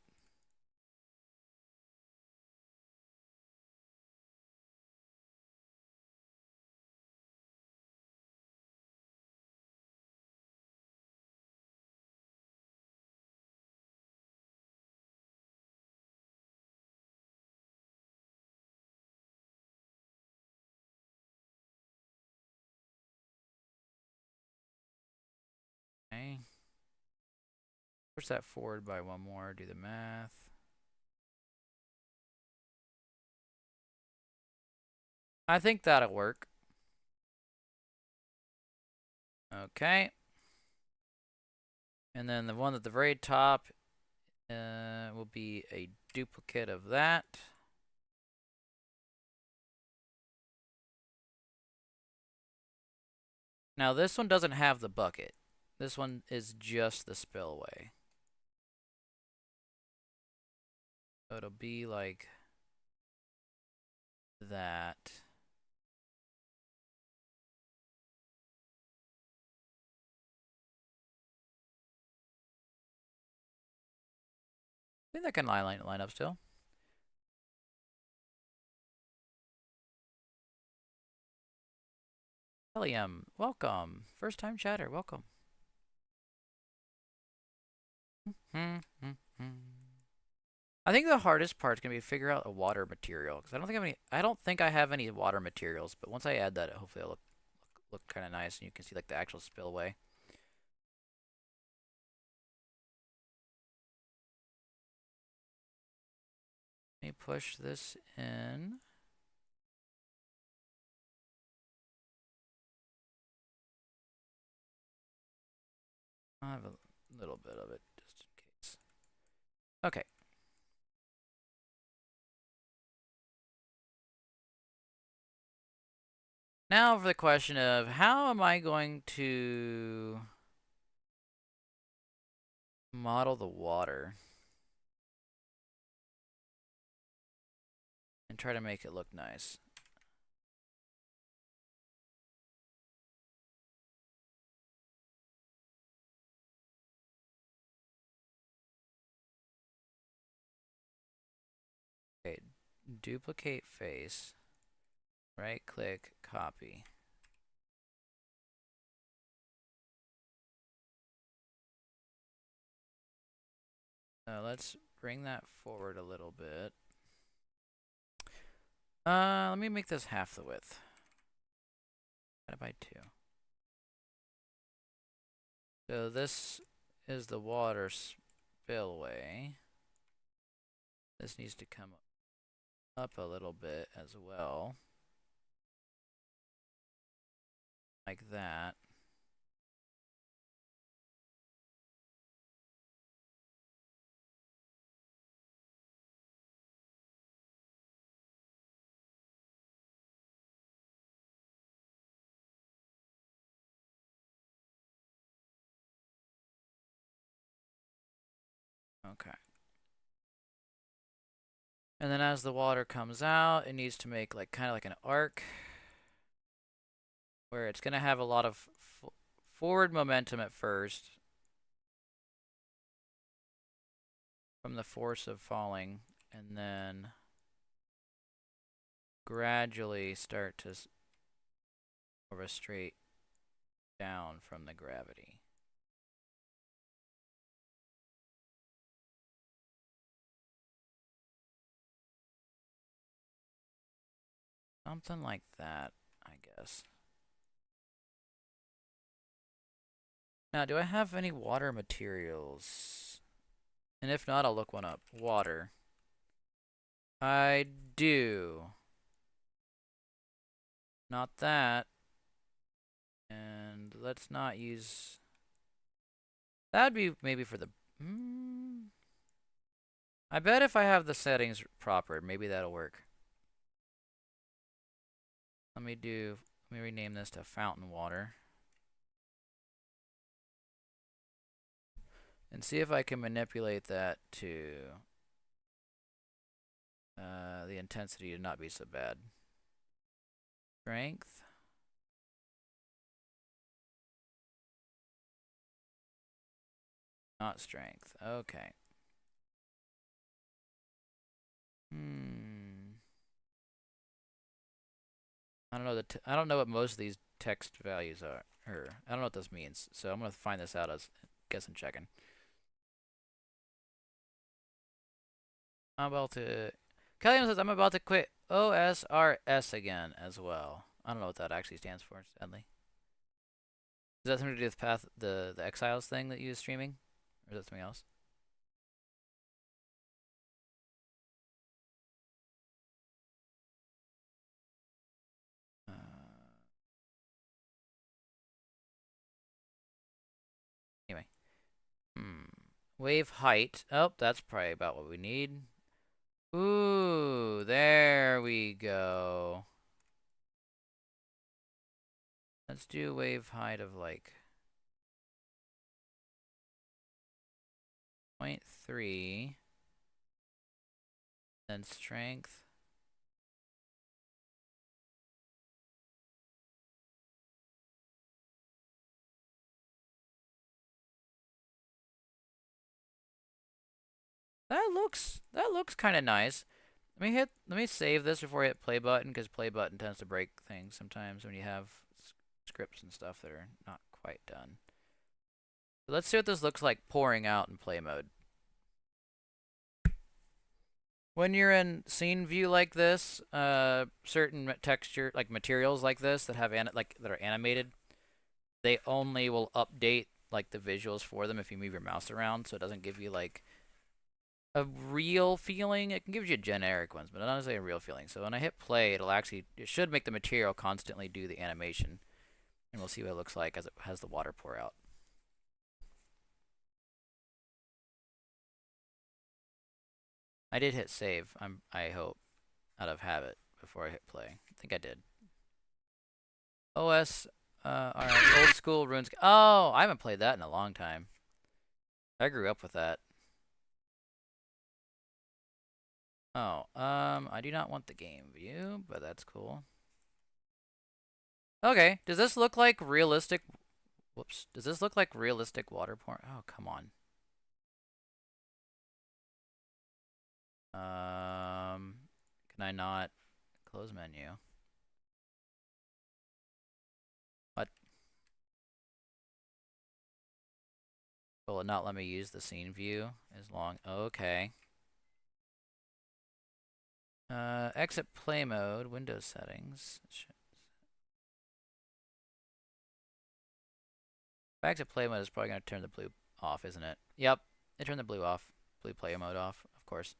Okay. Push that forward by one more, do the math. I think that'll work. Okay. And then the one at the very top will be a duplicate of that. Now this one doesn't have the bucket. This one is just the spillway. So it'll be like that. I think that can line up still. Helium, welcome. First time chatter, welcome. I think the hardest part is gonna be to figure out a water material because I don't think I have any water materials. But once I add that, hopefully it'll look kind of nice, and you can see like the actual spillway. Let me push this in. I have a little bit of it just in case. Okay. Now for the question of how am I going to model the water and try to make it look nice. Okay, duplicate face, right click, copy. Let's bring that forward a little bit. Let me make this half the width. Divided by 2. So this is the water spillway. This needs to come up a little bit as well. Like that. Okay. And then as the water comes out, it needs to make like kind of like an arc where it's going to have a lot of forward momentum at first from the force of falling, and then gradually start to more of a straight down from the gravity. Something like that, I guess. Now, do I have any water materials? And if not, I'll look one up. Water. I do. Not that. And let's not use... That'd be maybe for the... I bet if I have the settings proper, maybe that'll work. Let me rename this to fountain water. And see if I can manipulate that to the intensity to not be so bad. Strength. Not strength. Okay. I don't know I don't know what most of these text values are. Or I don't know what this means. So I'm gonna find this out as guessing checking. I'm about to. Kellyanne says I'm about to quit OSRS again as well. I don't know what that actually stands for, sadly. Is that something to do with the Exiles thing that you was streaming? Or is that something else? Anyway. Wave height. Oh, that's probably about what we need. Ooh, there we go. Let's do wave height of like 0.3. Then strength. That looks kind of nice. Let me save this before I hit play button, because play button tends to break things sometimes when you have scripts and stuff that are not quite done. So let's see what this looks like pouring out in play mode. When you're in scene view like this, certain texture, like materials like this that have that are animated, they only will update like the visuals for them if you move your mouse around, so it doesn't give you like a real feeling. It can give you generic ones, but not necessarily a real feeling. So when I hit play, it should make the material constantly do the animation, and we'll see what it looks like as it has the water pour out. I did hit save. I hope, out of habit, before I hit play. I think I did. OS, alright, old school runes. Oh, I haven't played that in a long time. I grew up with that. Oh, I do not want the game view, but that's cool. Okay, does this look like realistic? Whoops. Does this look like realistic water porn? Oh, come on. Can I not close menu? What? Will it not let me use the scene view as long? Okay. Exit play mode, Windows settings. If I exit play mode, it's probably going to turn the blue off, isn't it? Yep, it turned the blue off. Blue play mode off, of course.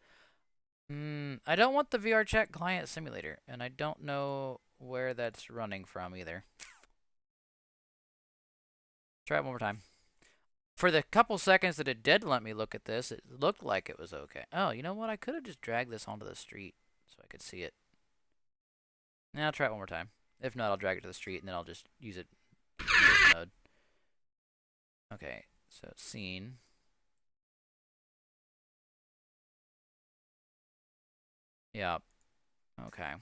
I don't want the VR chat client simulator, and I don't know where that's running from either. Try it one more time. For the couple seconds that it did let me look at this, it looked like it was okay. Oh, you know what? I could have just dragged this onto the street so I could see it. Now I'll try it one more time. If not, I'll drag it to the street, and then I'll just use it in this mode. Okay, so scene. Yeah. Okay.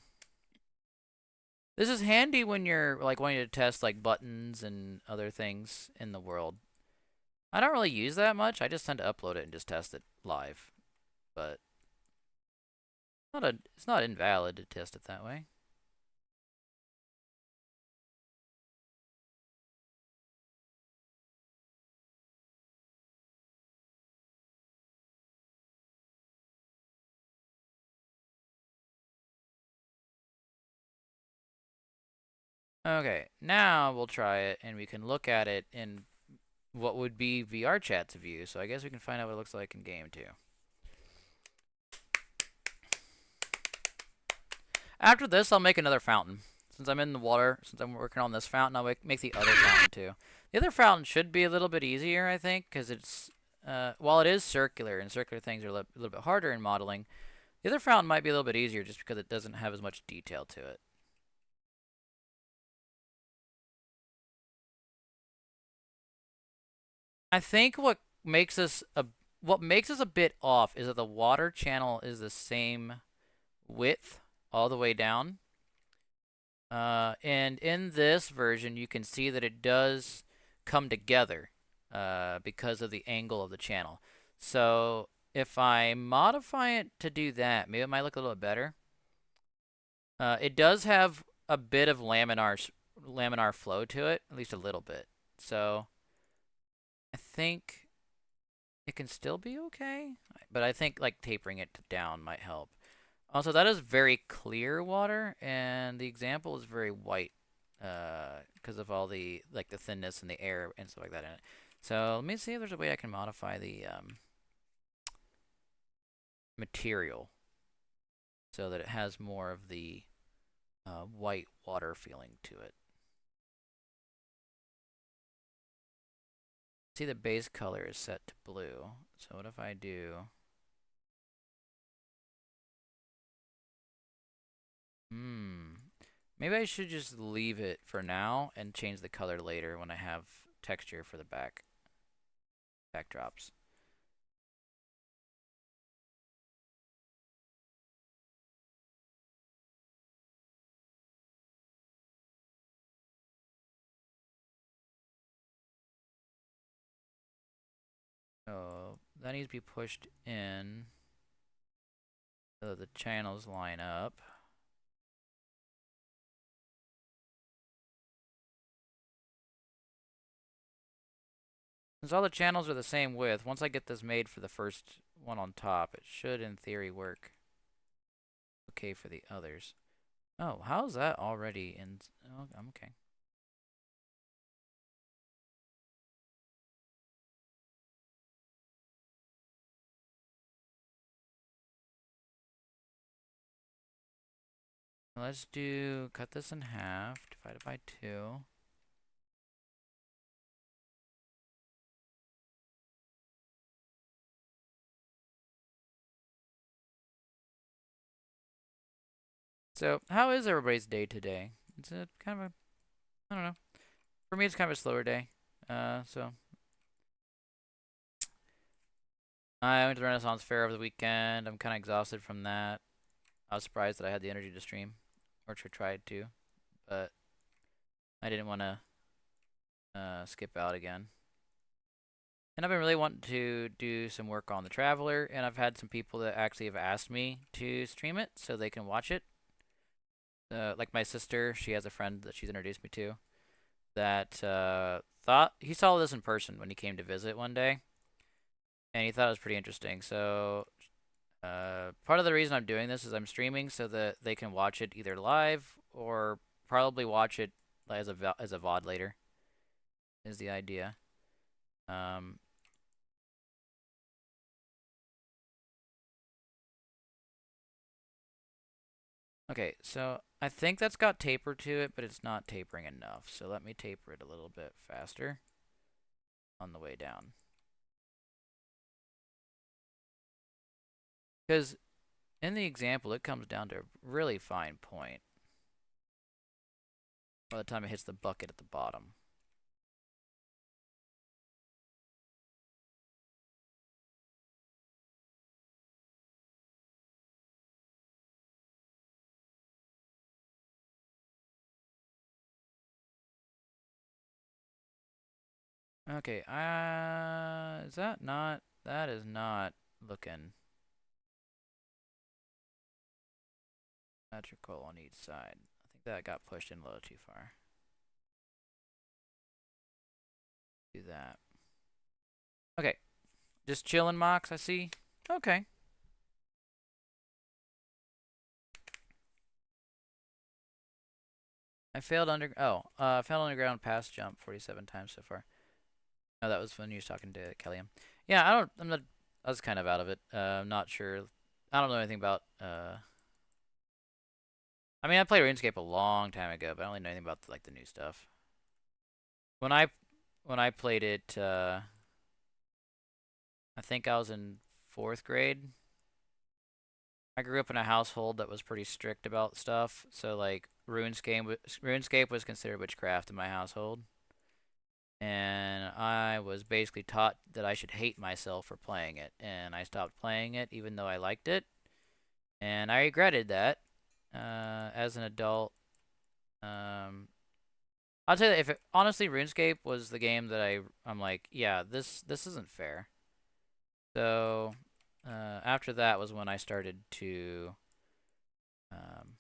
This is handy when you're like wanting to test like buttons and other things in the world. I don't really use that much. I just tend to upload it and just test it live. But it's not invalid to test it that way. Okay, now we'll try it, and we can look at it in what would be VR chat's view. So I guess we can find out what it looks like in game too. After this, I'll make another fountain. Since I'm in the water, since I'm working on this fountain, I'll make the other fountain too. The other fountain should be a little bit easier, I think, because it's while it is circular and circular things are a little bit harder in modeling, the other fountain might be a little bit easier just because it doesn't have as much detail to it. I think what makes us a bit off is that the water channel is the same width all the way down. And in this version, you can see that it does come together because of the angle of the channel. So if I modify it to do that, maybe it might look a little bit better. It does have a bit of laminar flow to it, at least a little bit. So I think it can still be okay, but I think like tapering it down might help. Also, that is very clear water, and the example is very white because of all the like the thinness and the air and stuff like that in it. So let me see if there's a way I can modify the material so that it has more of the white water feeling to it. See, the base color is set to blue. So what if I do... Maybe I should just leave it for now and change the color later when I have texture for the backdrops. So that needs to be pushed in so the channels line up. Since all the channels are the same width, once I get this made for the first one on top, it should, in theory, work okay for the others. Oh, how's that already in... Oh, I'm okay. Let's cut this in half, divide it by 2. So, how is everybody's day today? It's a kind of a, I don't know. For me, it's kind of a slower day. So I went to the Renaissance Fair over the weekend. I'm kind of exhausted from that. I was surprised that I had the energy to stream, or to try to, but I didn't want to skip out again. And I've been really wanting to do some work on the Traveler, and I've had some people that actually have asked me to stream it so they can watch it. Like my sister, she has a friend that she's introduced me to that thought he saw this in person when he came to visit one day, and he thought it was pretty interesting. So part of the reason I'm doing this is I'm streaming so that they can watch it either live or probably watch it as a VOD later. Is the idea. Okay, so I think that's got taper to it, but it's not tapering enough. So let me taper it a little bit faster on the way down. Because in the example, it comes down to a really fine point by the time it hits the bucket at the bottom. Okay, is that not, that is not looking symmetrical on each side. I think that got pushed in a little too far. Do that. Okay, just chilling, Mox, I see. Okay. I failed underground pass jump 47 times so far. Oh, that was when you was talking to Kellyanne. Yeah, I was kind of out of it. I'm not sure. I don't know anything about, I mean, I played RuneScape a long time ago, but I don't really know anything about, like, the new stuff. When I played it, I think I was in 4th grade. I grew up in a household that was pretty strict about stuff, so like RuneScape was considered witchcraft in my household. And I was basically taught that I should hate myself for playing it, and I stopped playing it even though I liked it, and I regretted that as an adult. I'll tell you that honestly, RuneScape was the game that I'm like, yeah, this isn't fair. So after that was when I started to um,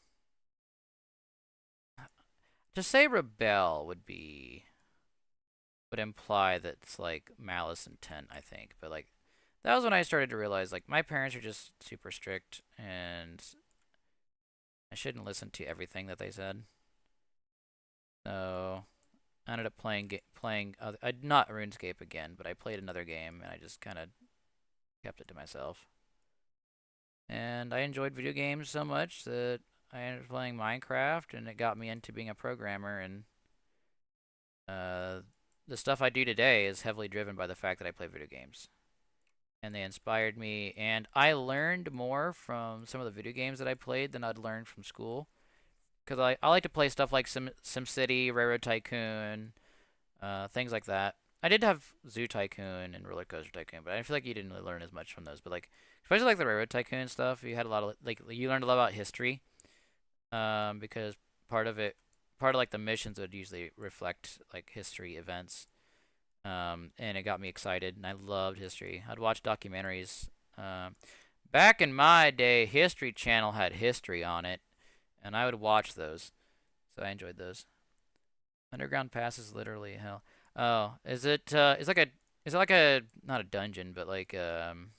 say rebel would imply that it's like malice intent, I think. But like that was when I started to realize like my parents are just super strict and I shouldn't listen to everything that they said. So I ended up playing not RuneScape again, but I played another game and I just kind of kept it to myself. And I enjoyed video games so much that I ended up playing Minecraft, and it got me into being a programmer. And the stuff I do today is heavily driven by the fact that I play video games. And they inspired me, and I learned more from some of the video games that I played than I'd learned from school. Because I like to play stuff like SimCity, Railroad Tycoon, things like that. I did have Zoo Tycoon and Roller Coaster Tycoon, but I feel like you didn't really learn as much from those. But like, especially like the Railroad Tycoon stuff, you had a lot of like you learned a lot about history, because part of like the missions would usually reflect like history events, and it got me excited, and I loved history. I'd watch documentaries. Back in my day, History Channel had history on it, and I would watch those, so I enjoyed those. Underground Pass is literally hell. Oh, is it? Is it like a not a dungeon, but like an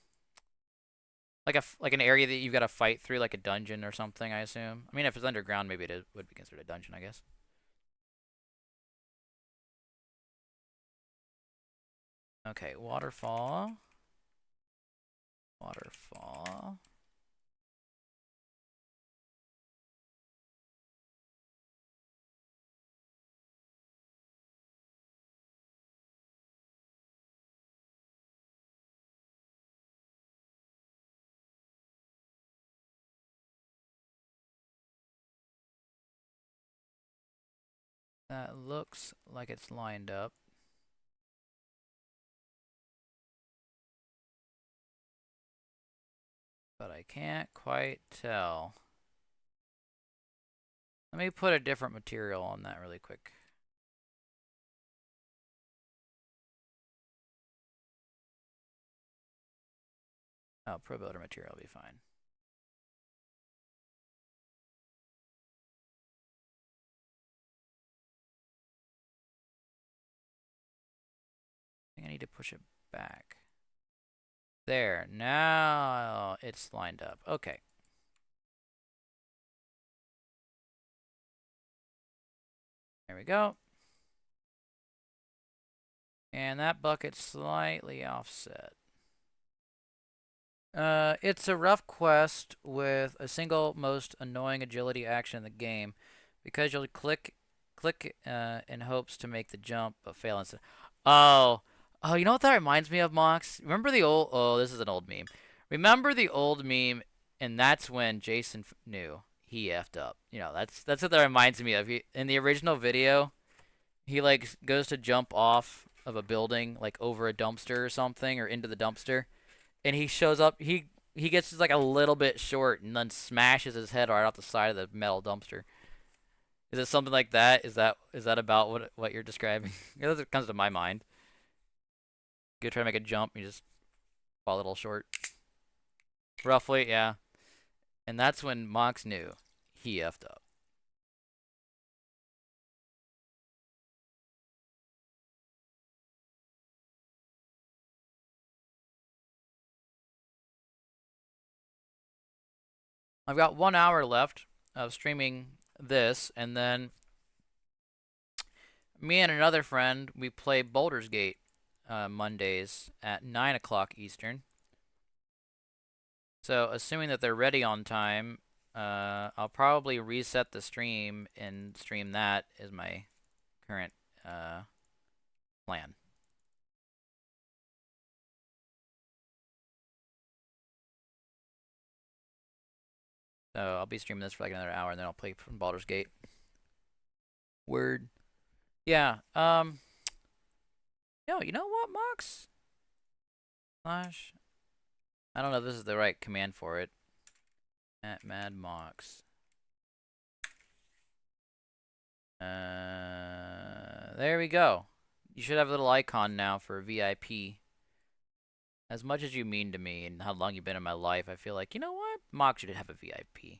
area that you've got to fight through, like a dungeon or something? I assume. I mean, if it's underground, maybe would be considered a dungeon, I guess. Okay, waterfall. Waterfall. That looks like it's lined up, but I can't quite tell. Let me put a different material on that really quick. Oh, Pro Builder material will be fine. I think I need to push it back. There, now it's lined up. Okay. There we go. And that bucket's slightly offset. It's a rough quest with a single most annoying agility action in the game, because you'll click in hopes to make the jump, but fail instead. Oh, oh, you know what that reminds me of, Mox? Remember the old? Oh, this is an old meme. Remember the old meme, and that's when Jason knew he effed up. You know, that's what that reminds me of. In the original video, he like goes to jump off of a building, like over a dumpster or something, or into the dumpster, and he shows up. He gets just like a little bit short, and then smashes his head right off the side of the metal dumpster. Is it something like that? Is that about what you're describing? That's what comes to my mind. You try to make a jump, you just fall a little short. Roughly, yeah. And that's when Mox knew he effed up. I've got 1 hour left of streaming this, and then me and another friend, we play Baldur's Gate Mondays at 9 o'clock Eastern. So, assuming that they're ready on time, I'll probably reset the stream and stream that as my current plan. I'll be streaming this for like another hour, and then I'll play from Baldur's Gate. Word. Yeah. Yo, you know what, Mox? Slash. I don't know if this is the right command for it. At Mad Mox. There we go. You should have a little icon now for VIP. As much as you mean to me and how long you've been in my life, I feel like, you know what? Mox should have a VIP.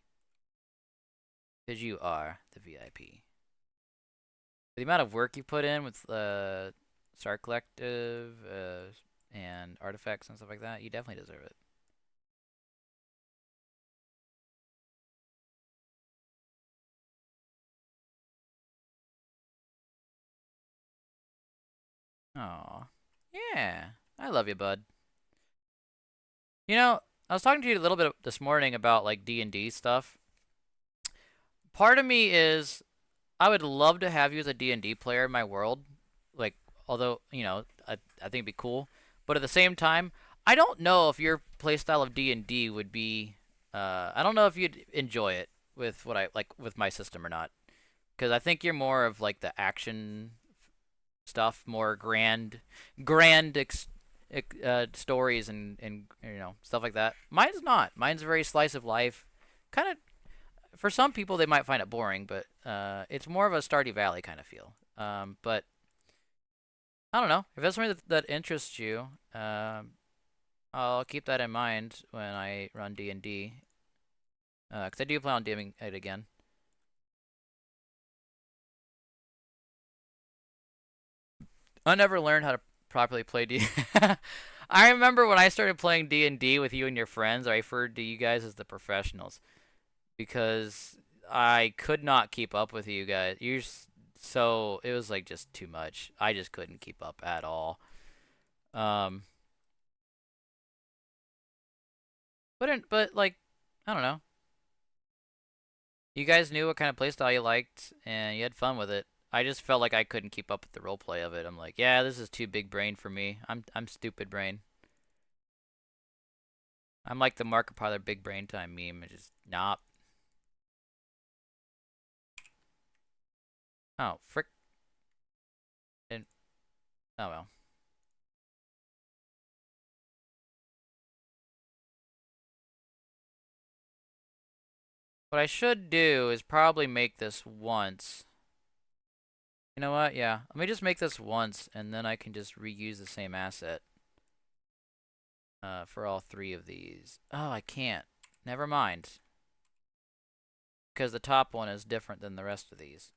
Because you are the VIP. The amount of work you put in with Star Collective and artifacts and stuff like that, you definitely deserve it. Aw. Yeah. I love you, bud. You know, I was talking to you a little bit this morning about like D&D stuff. Part of me is I would love to have you as a D&D player in my world. Like, although, you know, I think it'd be cool. But at the same time, I don't know if your playstyle of D&D would be I don't know if you'd enjoy it with what I like with my system or not. Because I think you're more of like the action stuff, more grand stories and you know stuff like that. Mine's not. Mine's very slice of life. Kind of for some people they might find it boring, but it's more of a Stardew Valley kind of feel. But I don't know if that's something that interests you. I'll keep that in mind when I run D&D. Because I do plan on doing it again. I never learned how to properly play D. I remember when I started playing D&D with you and your friends, I referred to you guys as the professionals because I could not keep up with you guys. So it was like just too much. I just couldn't keep up at all. Um, but like I don't know. You guys knew what kind of playstyle you liked and you had fun with it. I just felt like I couldn't keep up with the roleplay of it. I'm like, yeah, this is too big brain for me. I'm stupid brain. I'm like the Markiplier big brain time meme. It's just not. Oh, frick. Didn't. Oh well. What I should do is probably make this once. You know what? Yeah. Let me just make this once, and then I can just reuse the same asset. For all three of these. Oh, I can't. Never mind. Because the top one is different than the rest of these.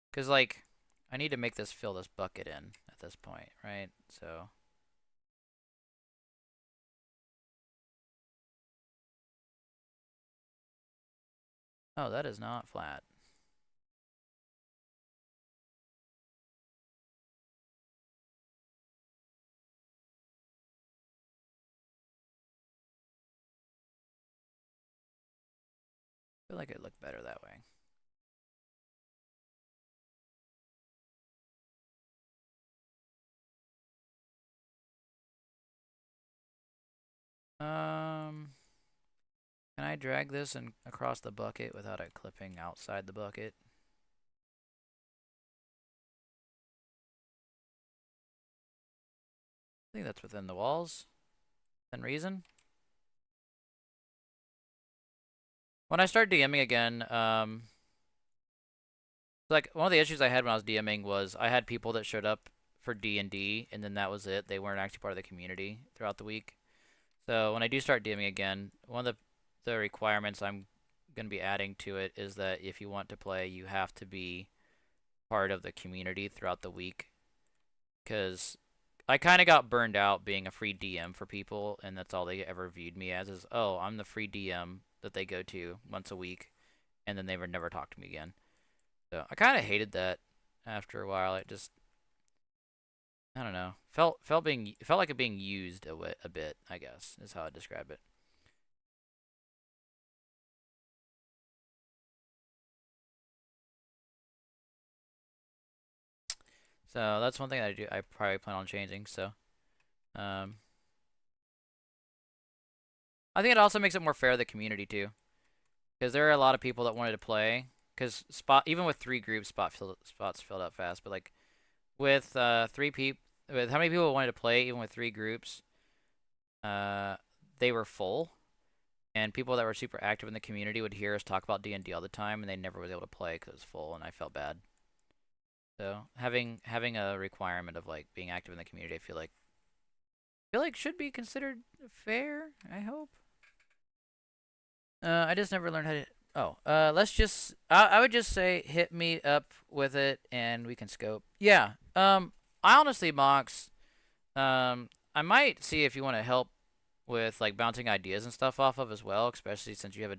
Because, like, I need to make this fill this bucket in at this point, right? So. Oh, that is not flat. I feel like it looked better that way. Can I drag this and across the bucket without it clipping outside the bucket? I think that's within the walls. Within reason. When I start DMing again, like one of the issues I had when I was DMing was I had people that showed up for D&D and then that was it. They weren't actually part of the community throughout the week. So when I do start DMing again, one of the requirements I'm going to be adding to it is that if you want to play, you have to be part of the community throughout the week. Because I kind of got burned out being a free DM for people, and that's all they ever viewed me as is, oh, I'm the free DM that they go to once a week, and then they would never talk to me again. So I kind of hated that after a while. It just, I don't know, felt like it being used a bit, I guess, is how I describe it. So that's one thing I probably plan on changing. So, um, I think it also makes it more fair to the community too, because there are a lot of people that wanted to play. Because spot even with 3 groups, spots filled up fast. But like with 3 people, with how many people wanted to play, even with 3 groups, uh, they were full. And people that were super active in the community would hear us talk about D&D all the time, and they never was able to play because it was full, and I felt bad. So having a requirement of like being active in the community, I feel like should be considered fair. I hope. I just never learned how to. Oh, let's just. I would just say hit me up with it, and we can scope. Yeah. I honestly, Mox. I might see if you want to help with like bouncing ideas and stuff off of as well, especially since you have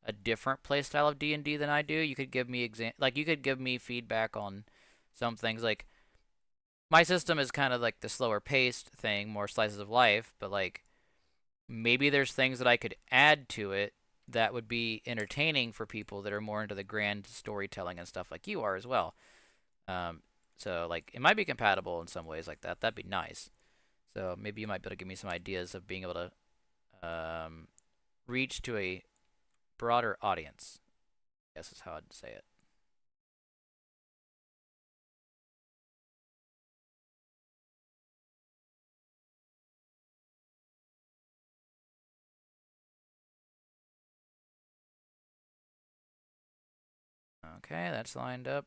a different playstyle of D&D than I do. You could give me you could give me feedback on some things. Like my system is kind of like the slower paced thing, more slices of life, but like maybe there's things that I could add to it that would be entertaining for people that are more into the grand storytelling and stuff like you are as well. Um, so like it might be compatible in some ways like that. That'd be nice. So maybe you might be able to give me some ideas of being able to reach to a broader audience. I guess is how I'd say it. Okay, that's lined up.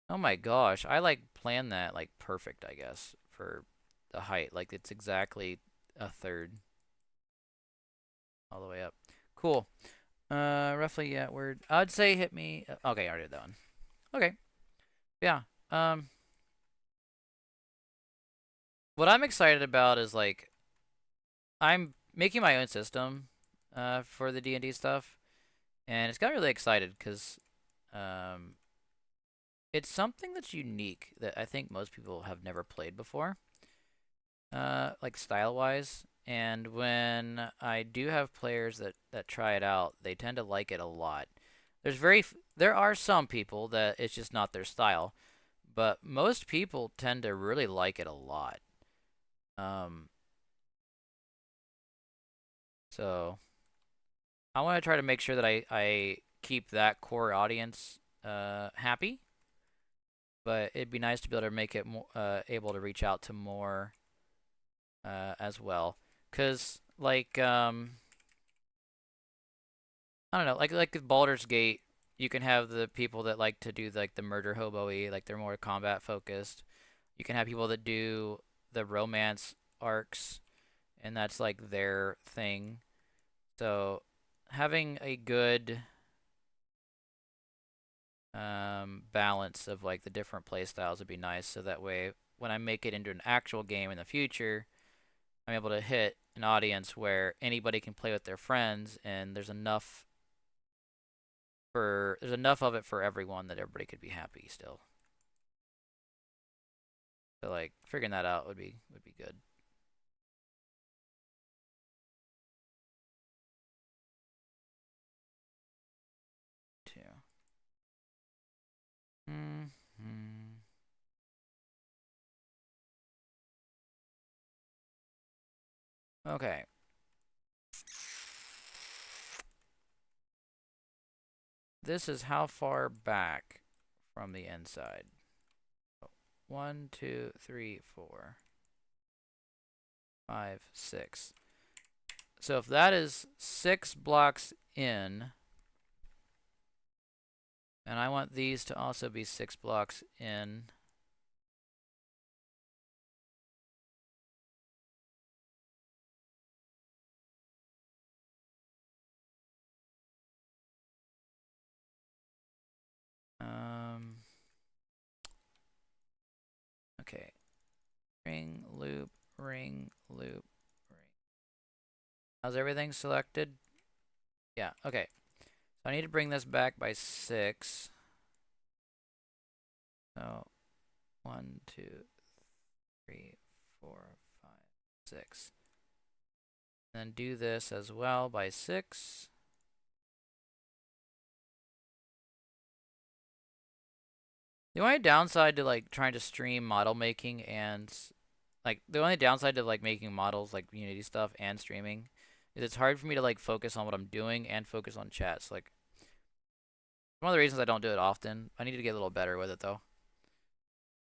Oh my gosh, I like planned that like perfect, I guess, for the height. Like it's exactly a third all the way up. Cool. Roughly, yeah, word. I'd say hit me. Okay, I already did that one. Okay, yeah. Um, what I'm excited about is like I'm making my own system, for the D&D stuff, and it's got me really excited because, um, it's something that's unique that I think most people have never played before, like style wise. And when I do have players that try it out, they tend to like it a lot. There are some people that it's just not their style, but most people tend to really like it a lot. Um, so I want to try to make sure that I keep that core audience happy, but it'd be nice to be able to make it more able to reach out to more as well. Cause I don't know, like with Baldur's Gate, you can have the people that like to do like the murder hobo-y, like they're more combat focused. You can have people that do the romance arcs, and that's like their thing. So having a good balance of like the different play styles would be nice. So that way, when I make it into an actual game in the future, I'm able to hit an audience where anybody can play with their friends, and there's enough of it for everyone that everybody could be happy still. So like figuring that out would be good too. Hmm. Okay. This is how far back from the inside. 1, 2, 3, 4, 5, 6. So if that is 6 blocks in, and I want these to also be 6 blocks in. Um, okay. Ring, loop, ring, loop, ring. How's everything selected? Yeah, okay. So I need to bring this back by 6. So 1, 2, 3, 4, 5, 6. And then do this as well by 6. The only downside to like trying to stream model making and like the only downside to like making models like Unity stuff and streaming is it's hard for me to like focus on what I'm doing and focus on chats. Like one of the reasons I don't do it often. I need to get a little better with it though.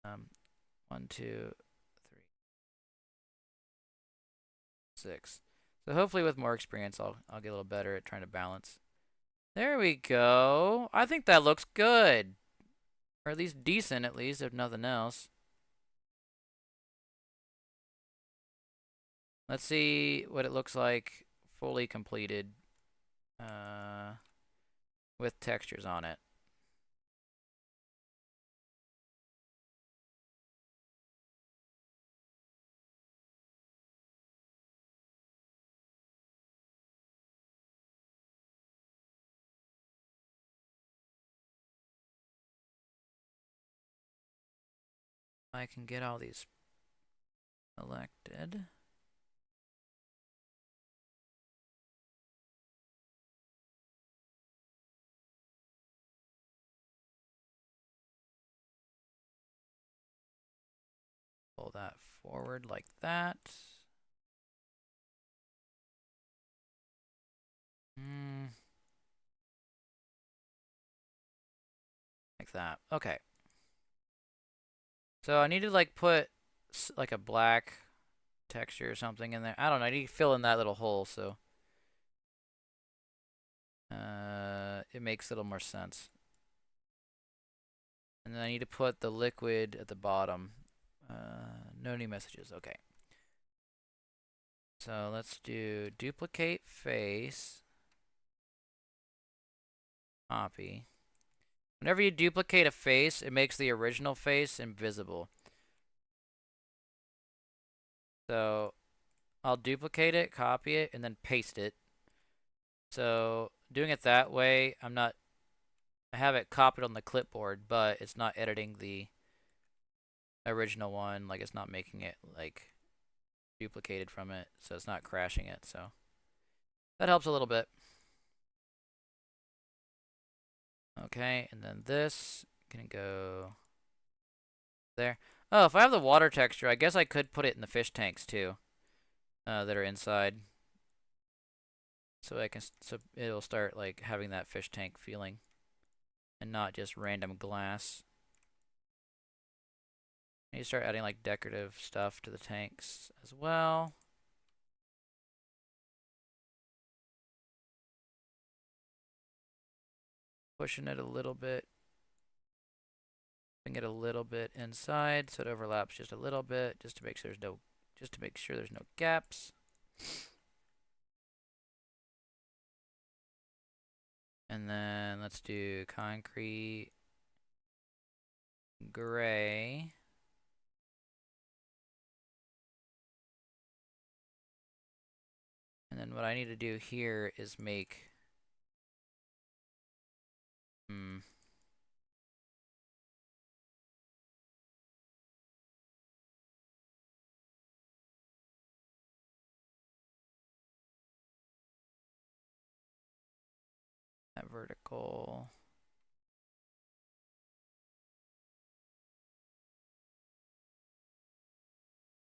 Um, 1, 2, 3, 6. So hopefully with more experience I'll get a little better at trying to balance. There we go. I think that looks good. Or at least decent at least if nothing else. Let's see what it looks like fully completed with textures on it. I can get all these selected. Pull that forward like that. Like that. Okay. So I need to like put like a black texture or something in there. I don't know. I need to fill in that little hole so it makes a little more sense. And then I need to put the liquid at the bottom. No new messages. Okay. So let's do duplicate face. Copy. Whenever you duplicate a face, it makes the original face invisible. So I'll duplicate it, copy it, and then paste it. So doing it that way, I have it copied on the clipboard, but it's not editing the original one. Like it's not making it like duplicated from it, so it's not crashing it. So that helps a little bit. Okay, and then this can go there. Oh, if I have the water texture, I guess I could put it in the fish tanks too, that are inside. So it'll start like having that fish tank feeling, and not just random glass. I need to start adding like decorative stuff to the tanks as well. Pushing it a little bit. Putting it a little bit inside so it overlaps just a little bit, just to make sure there's no gaps. And then let's do concrete gray. And then what I need to do here is make that vertical.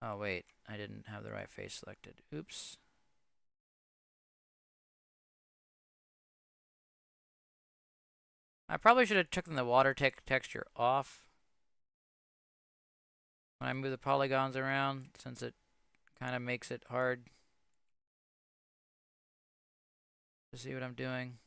Oh wait, I didn't have the right face selected. Oops. I probably should have taken the water texture off when I move the polygons around, since it kind of makes it hard to see what I'm doing.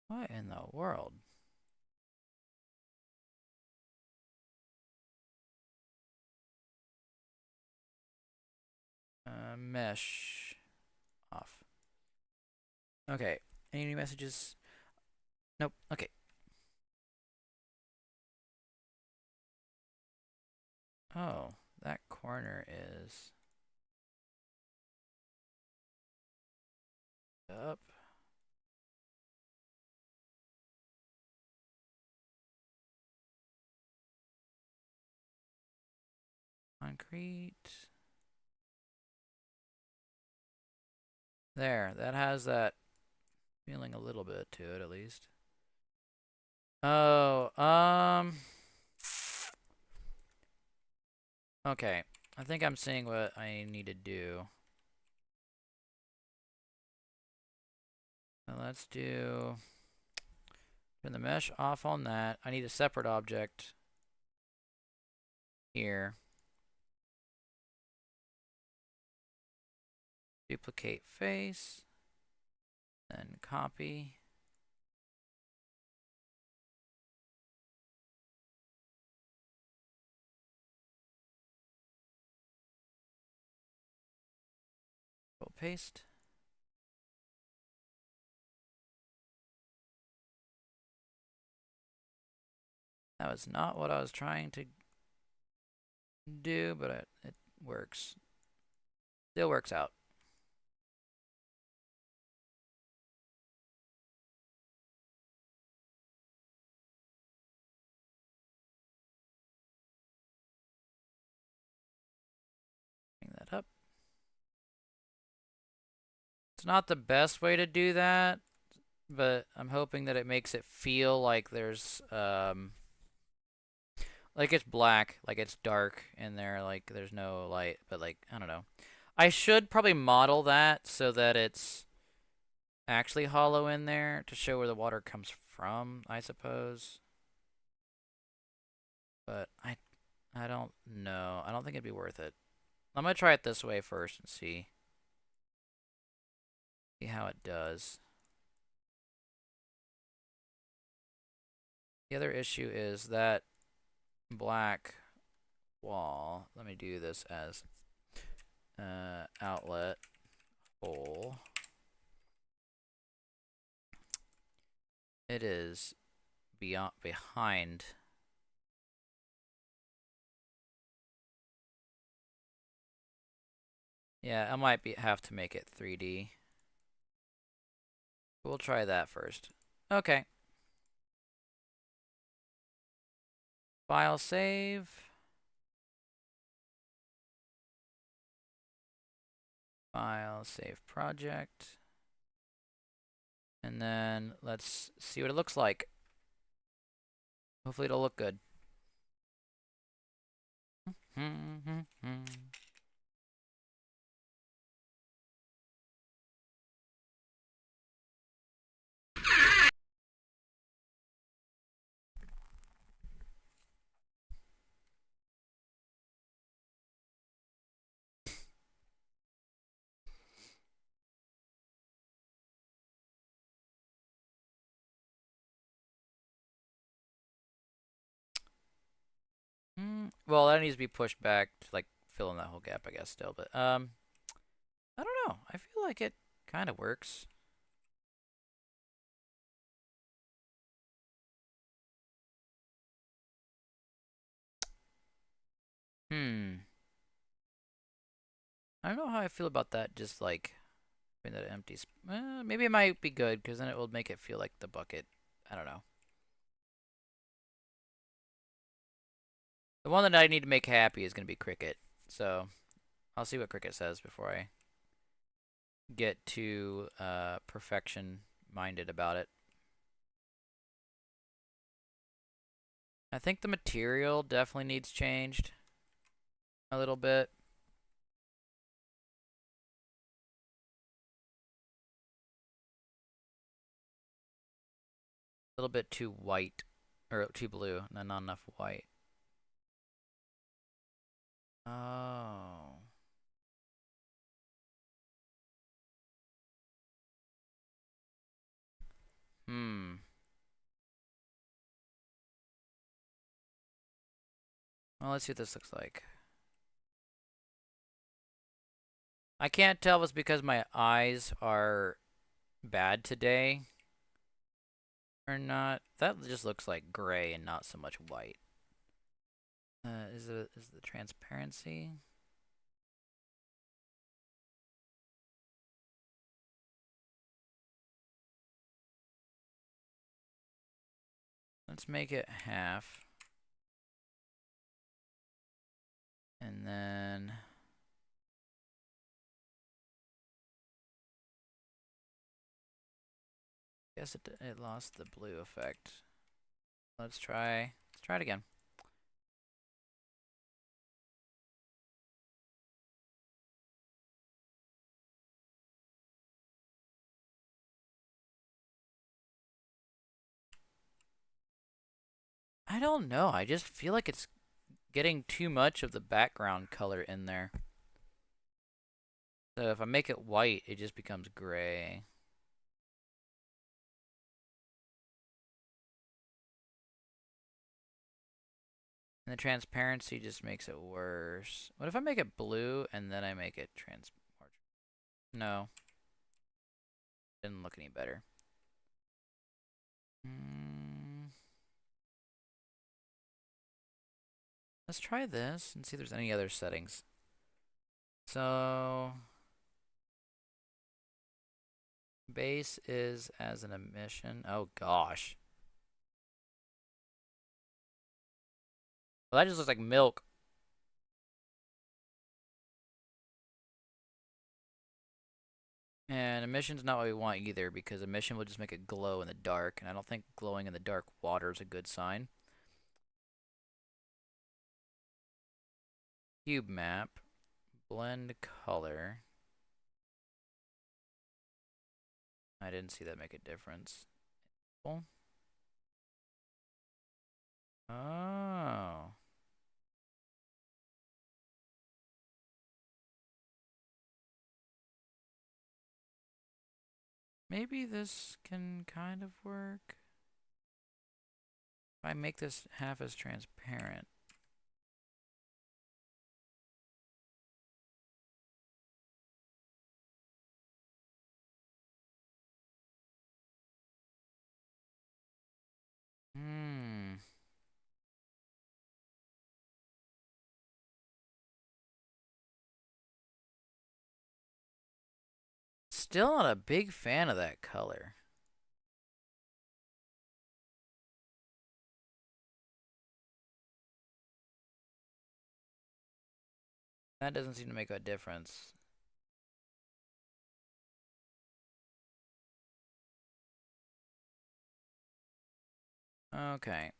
What in the world? Mesh off. Okay. Any new messages? Nope. Okay. Oh, that corner is up. concrete. There, that has that feeling a little bit to it at least. Oh, okay. I think I'm seeing what I need to do. So let's do turn the mesh off on that. I need a separate object here. Duplicate face. Then copy. Control paste. That was not what I was trying to do, but it works. Still works out. Bring that up. It's not the best way to do that, but I'm hoping that it makes it feel like there's like it's black, like it's dark in there, like there's no light, but like I don't know. I should probably model that so that it's actually hollow in there to show where the water comes from, I suppose. But I don't know. I don't think it'd be worth it. I'm gonna try it this way first and see how it does. The other issue is that black wall. Let me do this as outlet hole. It is behind. Yeah, I might have to make it 3D. We'll try that first. Okay. File save. File save project. And then let's see what it looks like. Hopefully it'll look good. Well, that needs to be pushed back to like fill in that whole gap, I guess, still. But I don't know. I feel like it kind of works. I don't know how I feel about that. Just like having that empty. Maybe it might be good because then it will make it feel like the bucket. I don't know. The one that I need to make happy is gonna be Cricket. So I'll see what Cricket says before I get too perfection minded about it. I think the material definitely needs changed a little bit. A little bit too white or too blue, and not enough white. Oh. Well, let's see what this looks like. I can't tell if it's because my eyes are bad today or not. That just looks like gray and not so much white. Is the transparency? Let's make it half. And then guess it lost the blue effect. Let's try it again. I don't know. I just feel like it's getting too much of the background color in there. So if I make it white, it just becomes gray. And the transparency just makes it worse. What if I make it blue and then I make it No. Didn't look any better. Let's try this and see if there's any other settings. So base is as an emission. Oh gosh. Well, that just looks like milk. And emission's not what we want either, because emission will just make it glow in the dark, and I don't think glowing in the dark water is a good sign. Cube map. Blend color. I didn't see that make a difference. Oh. Maybe this can kind of work. If I make this half as transparent. Still not a big fan of that color. That doesn't seem to make a difference. Okay.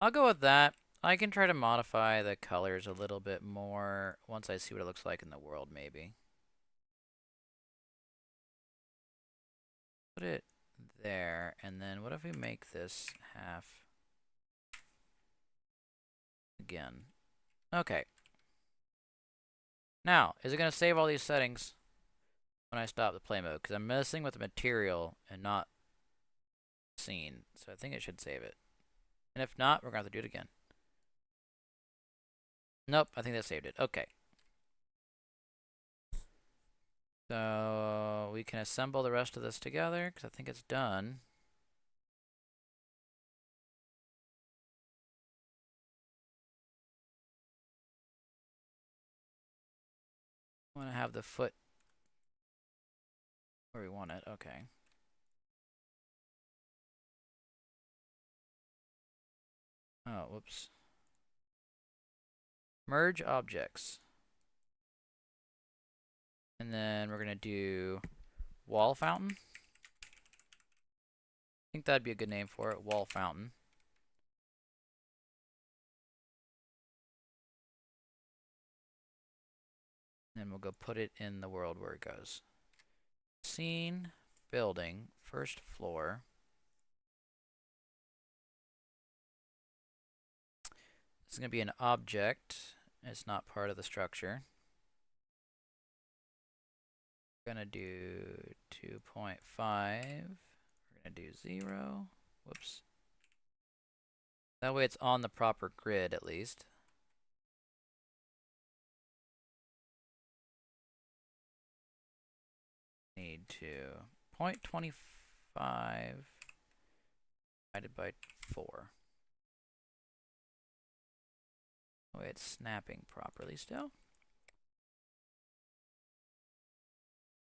I'll go with that. I can try to modify the colors a little bit more once I see what it looks like in the world, maybe. Put it there, and then what if we make this half again? Okay. Now, is it going to save all these settings when I stop the play mode? Because I'm messing with the material and not scene, so I think it should save it. And if not, we're going to have to do it again. Nope, I think that saved it. Okay. So we can assemble the rest of this together because I think it's done. I want to have the foot where we want it. Okay. Oh, whoops. Merge objects. And then we're going to do wall fountain. I think that'd be a good name for it, wall fountain. And we'll go put it in the world where it goes. Scene, building, first floor. This is going to be an object. It's not part of the structure. We're going to do 2.5. We're going to do 0. Whoops. That way it's on the proper grid at least. Need to 0.25 divided by 4. That way it's snapping properly still.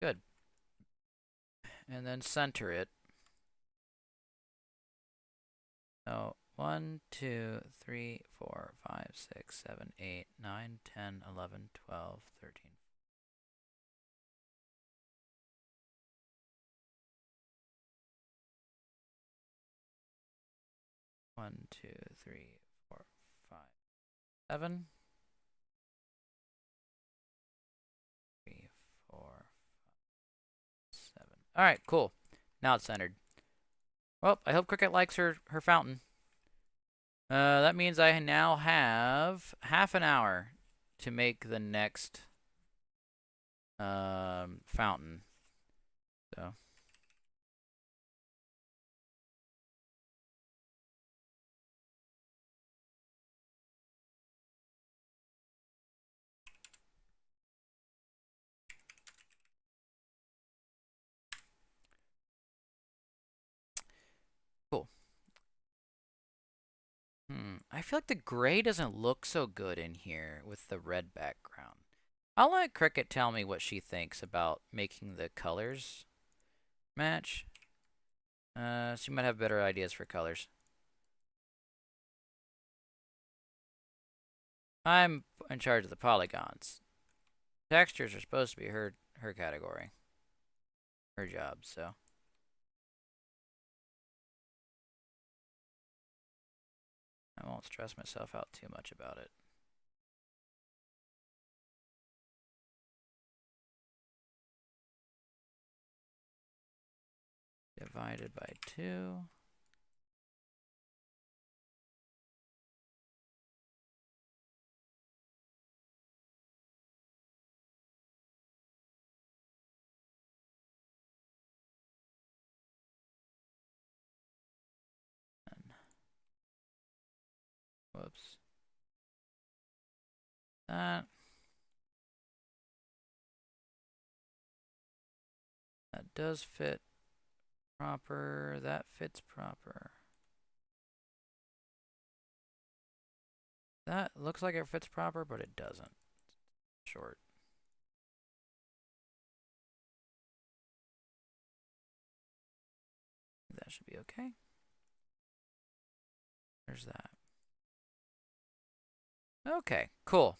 Good. And then center it. So 1, 2, 3, 4, 5, 6, 7, 8, 9, 10, 11, 12, 13. 1, 2, 3, 4, 5, 7. 3, 4, 7. All right, cool. Now it's centered. Well, I hope Cricket likes her fountain. That means I now have half an hour to make the next fountain. So. Cool. I feel like the gray doesn't look so good in here with the red background. I'll let Cricket tell me what she thinks about making the colors match. She might have better ideas for colors. I'm in charge of the polygons. Textures are supposed to be her category. Her job, so. I won't stress myself out too much about it. Divided by 2. Whoops. That does fit proper. That fits proper. That looks like it fits proper, but it doesn't. Short. That should be okay. There's that. Okay, cool.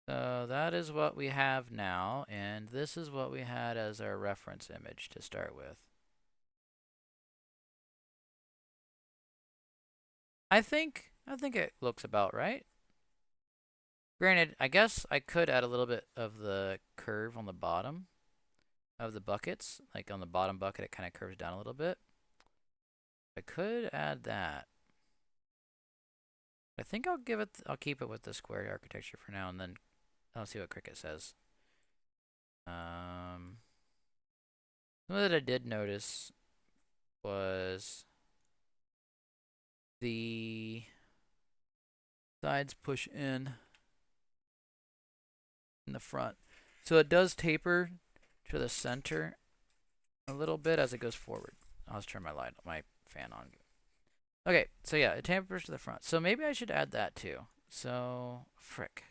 So that is what we have now, and this is what we had as our reference image to start with. I think it looks about right. Granted, I guess I could add a little bit of the curve on the bottom of the buckets. Like on the bottom bucket, it kind of curves down a little bit. I could add that. I think I'll keep it with the square architecture for now, and then I'll see what Cricket says. Something that I did notice was the sides push in the front. So it does taper to the center a little bit as it goes forward. I'll just turn my fan on. Okay, so yeah, it tapers to the front. So maybe I should add that too. So, frick.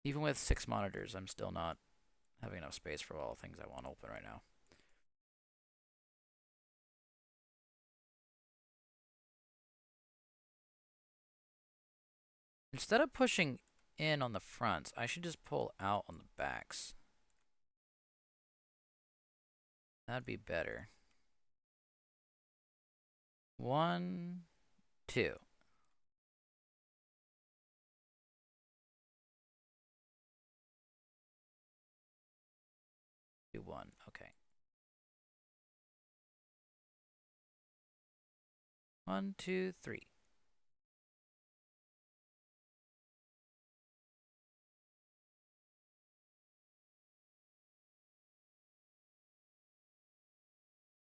Even with 6 monitors, I'm still not having enough space for all the things I want to open right now. Instead of pushing in on the fronts, I should just pull out on the backs. That'd be better. 1, 2. Do 1. Okay. 1, 2, 3.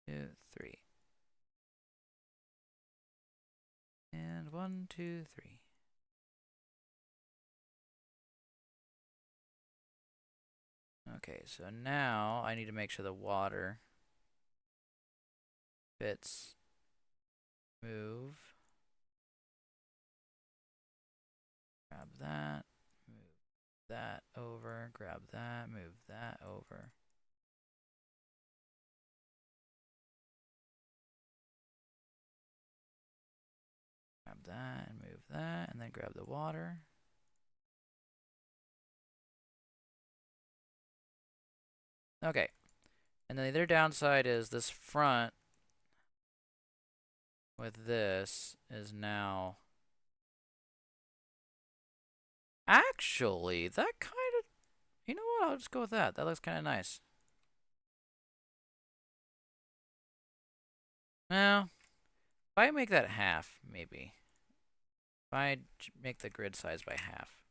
Two, 3. And 1, 2, 3. Okay, so now I need to make sure the water fits. Move. Grab that. Move that over. Grab that. Move that over. that and move that, and then grab the water. Okay. And then the other downside is this front with this is now... Actually, that kind of... You know what? I'll just go with that. That looks kind of nice. Well, if I make that half, maybe. If I make the grid size by half,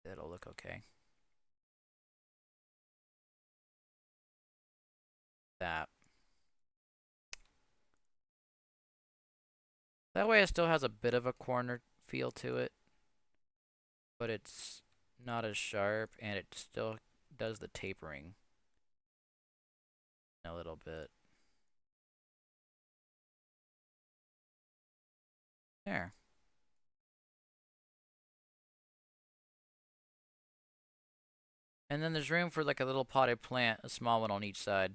that'll look okay. That. That way it still has a bit of a corner feel to it, but it's not as sharp, and it still does the tapering a little bit. There. And then there's room for like a little potted plant, a small one on each side.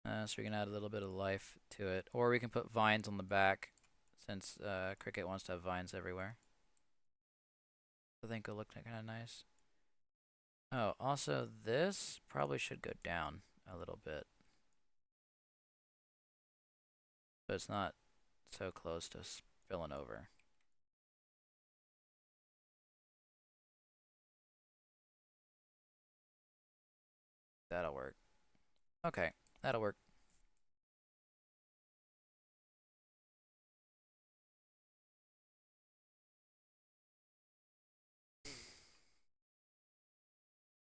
So we can add a little bit of life to it. Or we can put vines on the back, since Cricket wants to have vines everywhere. I think it'll look kind of nice. Oh, also this probably should go down a little bit. But it's not so close to spilling over. That'll work. Okay, that'll work.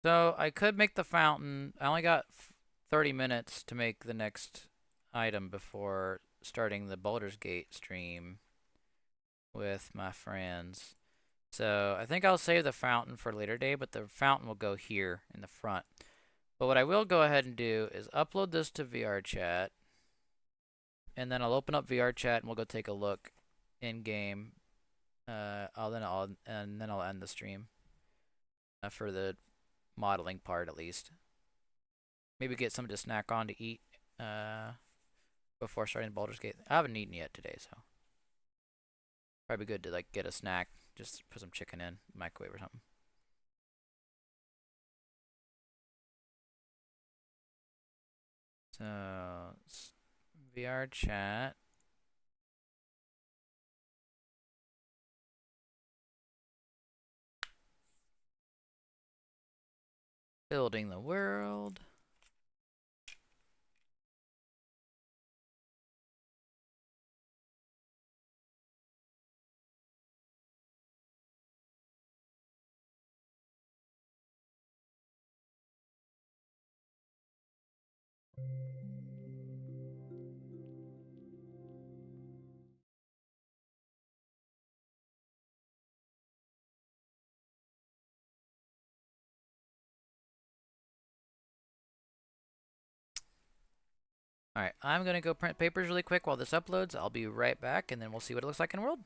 So I could make the fountain. I only got 30 minutes to make the next item before starting the Baldur's Gate stream with my friends. So I think I'll save the fountain for a later day, but the fountain will go here in the front. But what I will go ahead and do is upload this to VRChat, and then I'll open up VRChat and we'll go take a look in game. I'll end the stream for the modeling part at least. Maybe get something to snack on to eat before starting Baldur's Gate. I haven't eaten yet today, so probably good to like get a snack. Just put some chicken in microwave or something. So VRChat. Building the world. Alright, I'm going to go print papers really quick while this uploads. I'll be right back, and then we'll see what it looks like in world.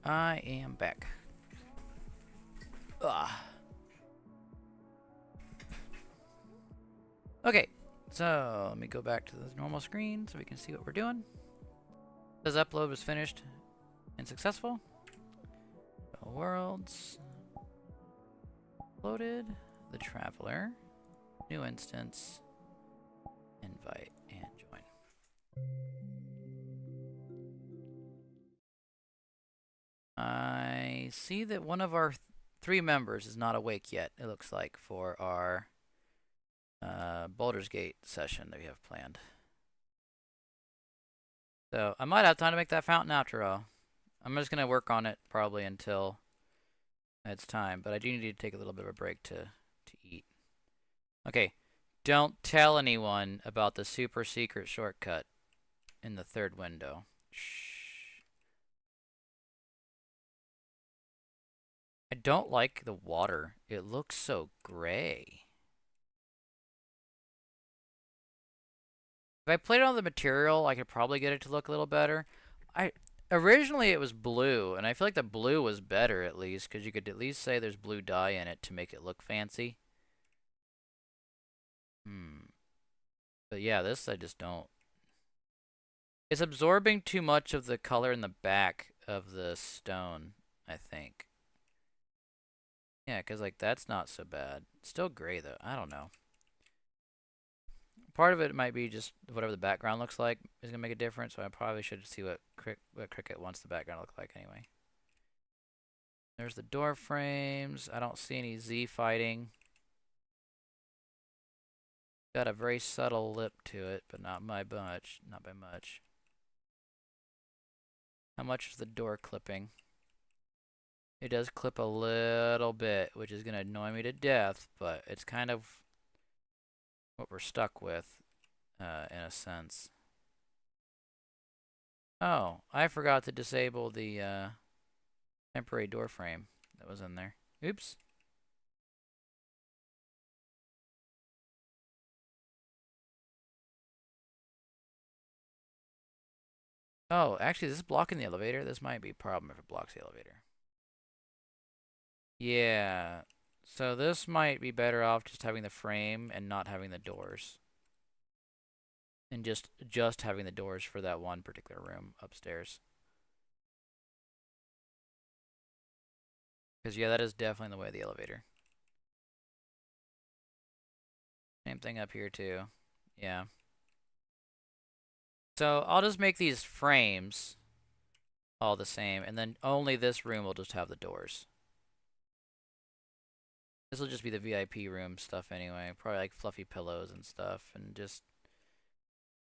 I am back. Ugh. Okay, so let me go back to the normal screen so we can see what we're doing. Says upload was finished and successful. Worlds. Loaded. The Traveler. New instance. Invite and join. I see that one of our three members is not awake yet, it looks like, for our Baldur's Gate session that we have planned. So I might have time to make that fountain after all. I'm just going to work on it probably until it's time, but I do need to take a little bit of a break to eat. Okay, don't tell anyone about the super secret shortcut in the third window. Shh. I don't like the water. It looks so gray. If I played on the material, I could probably get it to look a little better. Originally it was blue, and I feel like the blue was better at least, because you could at least say there's blue dye in it to make it look fancy. But yeah, this I just don't. It's absorbing too much of the color in the back of the stone, I think. Yeah, because like that's not so bad. Still gray though. I don't know. Part of it might be just whatever the background looks like is gonna make a difference. So I probably should see what Cricket wants the background to look like anyway. There's the door frames. I don't see any Z fighting. Got a very subtle lip to it, but not by much. Not by much. How much is the door clipping? It does clip a little bit, which is gonna annoy me to death, but it's kind of what we're stuck with, in a sense. Oh, I forgot to disable the temporary door frame that was in there. Oops. Oh, actually, this is blocking the elevator. This might be a problem if it blocks the elevator. Yeah. So this might be better off just having the frame and not having the doors. And just having the doors for that one particular room upstairs. Because, yeah, that is definitely the way of the elevator. Same thing up here, too. Yeah. So I'll just make these frames all the same, and then only this room will just have the doors. This will just be the VIP room stuff anyway. Probably like fluffy pillows and stuff, and just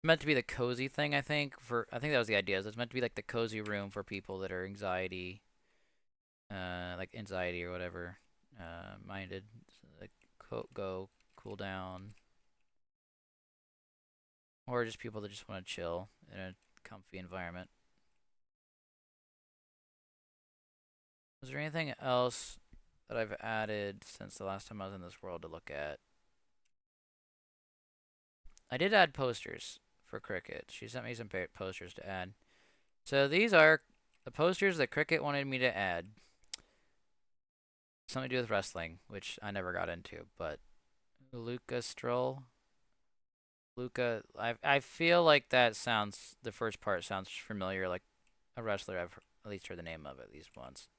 meant to be the cozy thing, I think. I think that was the idea. It's meant to be like the cozy room for people that are like anxiety or whatever, minded. So like go cool down, or just people that just want to chill in a comfy environment. Was there anything else that I've added since the last time I was in this world to look at? I did add posters for Cricket. She sent me some posters to add. So these are the posters that Cricket wanted me to add. Something to do with wrestling, which I never got into, but Luca Stroll. Luca, I feel like that sounds, the first part sounds familiar, like a wrestler I've at least heard the name of at least once.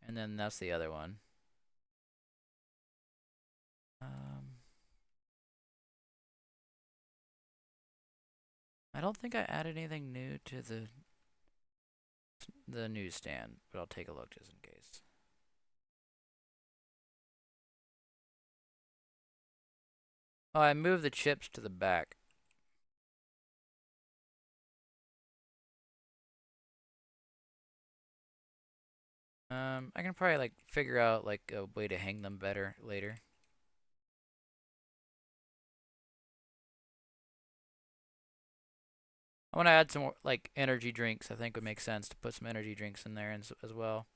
And then that's the other one. I don't think I added anything new to the newsstand, but I'll take a look just in case. Oh, I moved the chips to the back. I can probably like figure out like a way to hang them better later. I want to add some more, like energy drinks. I think would make sense to put some energy drinks in there as well.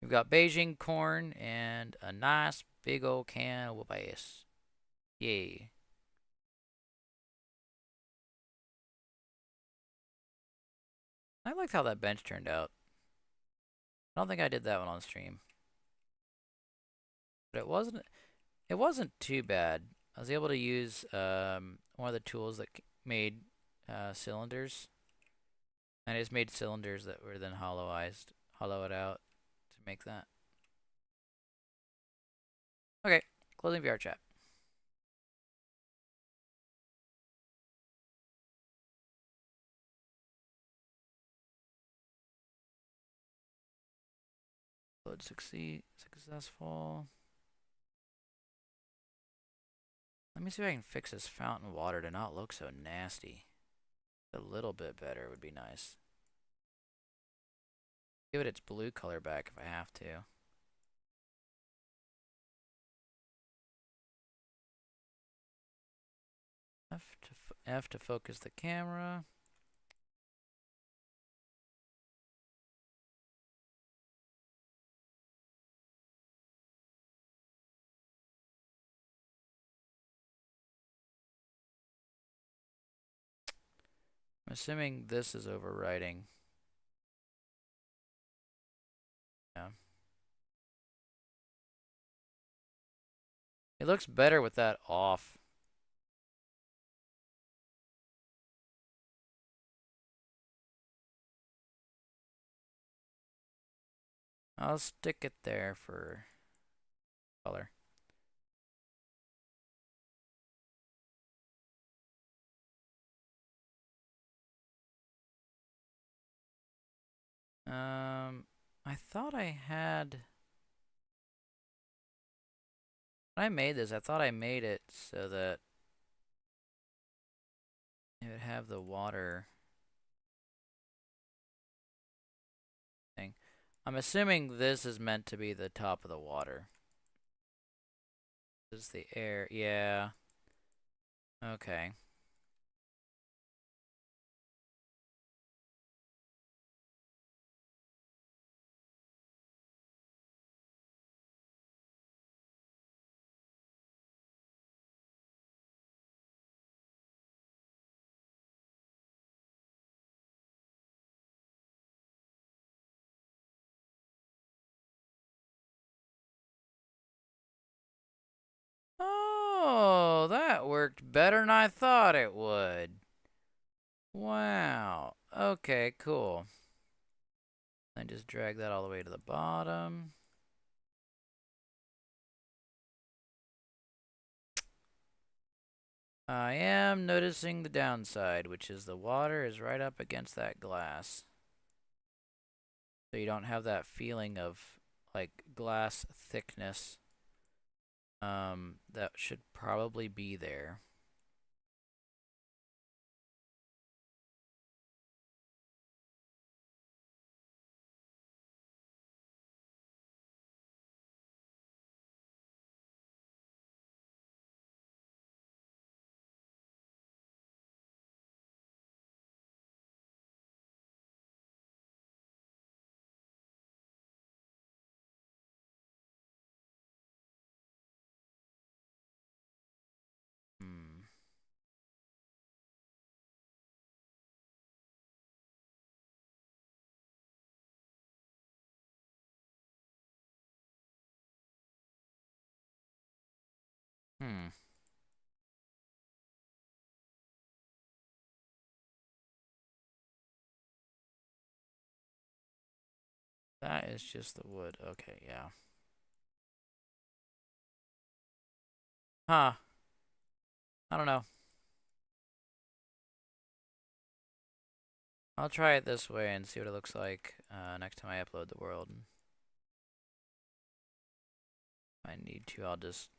We've got Beijing corn and a nice big old can of whoop-ass. Yay. I liked how that bench turned out. I don't think I did that one on stream. But it wasn't too bad. I was able to use one of the tools that made cylinders. And I just made cylinders that were then hollowed out to make that. Okay, closing VR chat. Load successful. Let me see if I can fix this fountain water to not look so nasty. A little bit better would be nice. Give it its blue color back if I have to. F to focus the camera. I'm assuming this is overwriting. Yeah. It looks better with that off. I'll stick it there for color. I thought I had. When I made this, I thought I made it so that it would have the water thing. I'm assuming this is meant to be the top of the water. This is the air. Yeah. Okay. Oh, that worked better than I thought it would. Wow. Okay, cool. Then just drag that all the way to the bottom. I am noticing the downside, which is the water is right up against that glass. So you don't have that feeling of like glass thickness. That should probably be there. Hmm. Hmm. That is just the wood. Okay, yeah. Huh. I don't know. I'll try it this way and see what it looks like next time I upload the world. If I need to, I'll just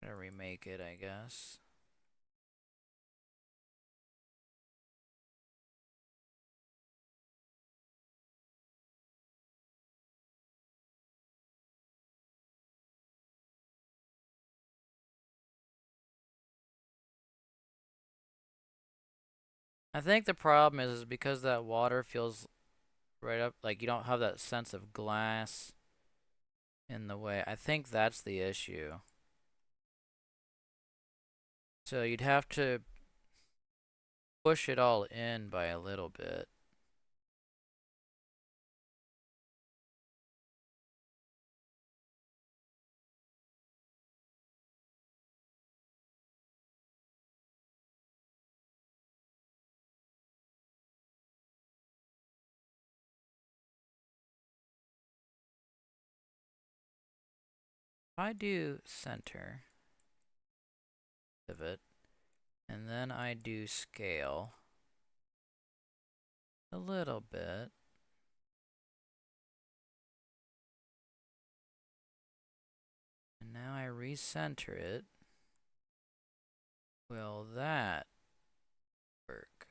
remake it, I guess. I think the problem is because that water feels right up, like you don't have that sense of glass in the way. I think that's the issue. So you'd have to push it all in by a little bit. If I do center, pivot, and then I do scale a little bit. And now I recenter it. Will that work?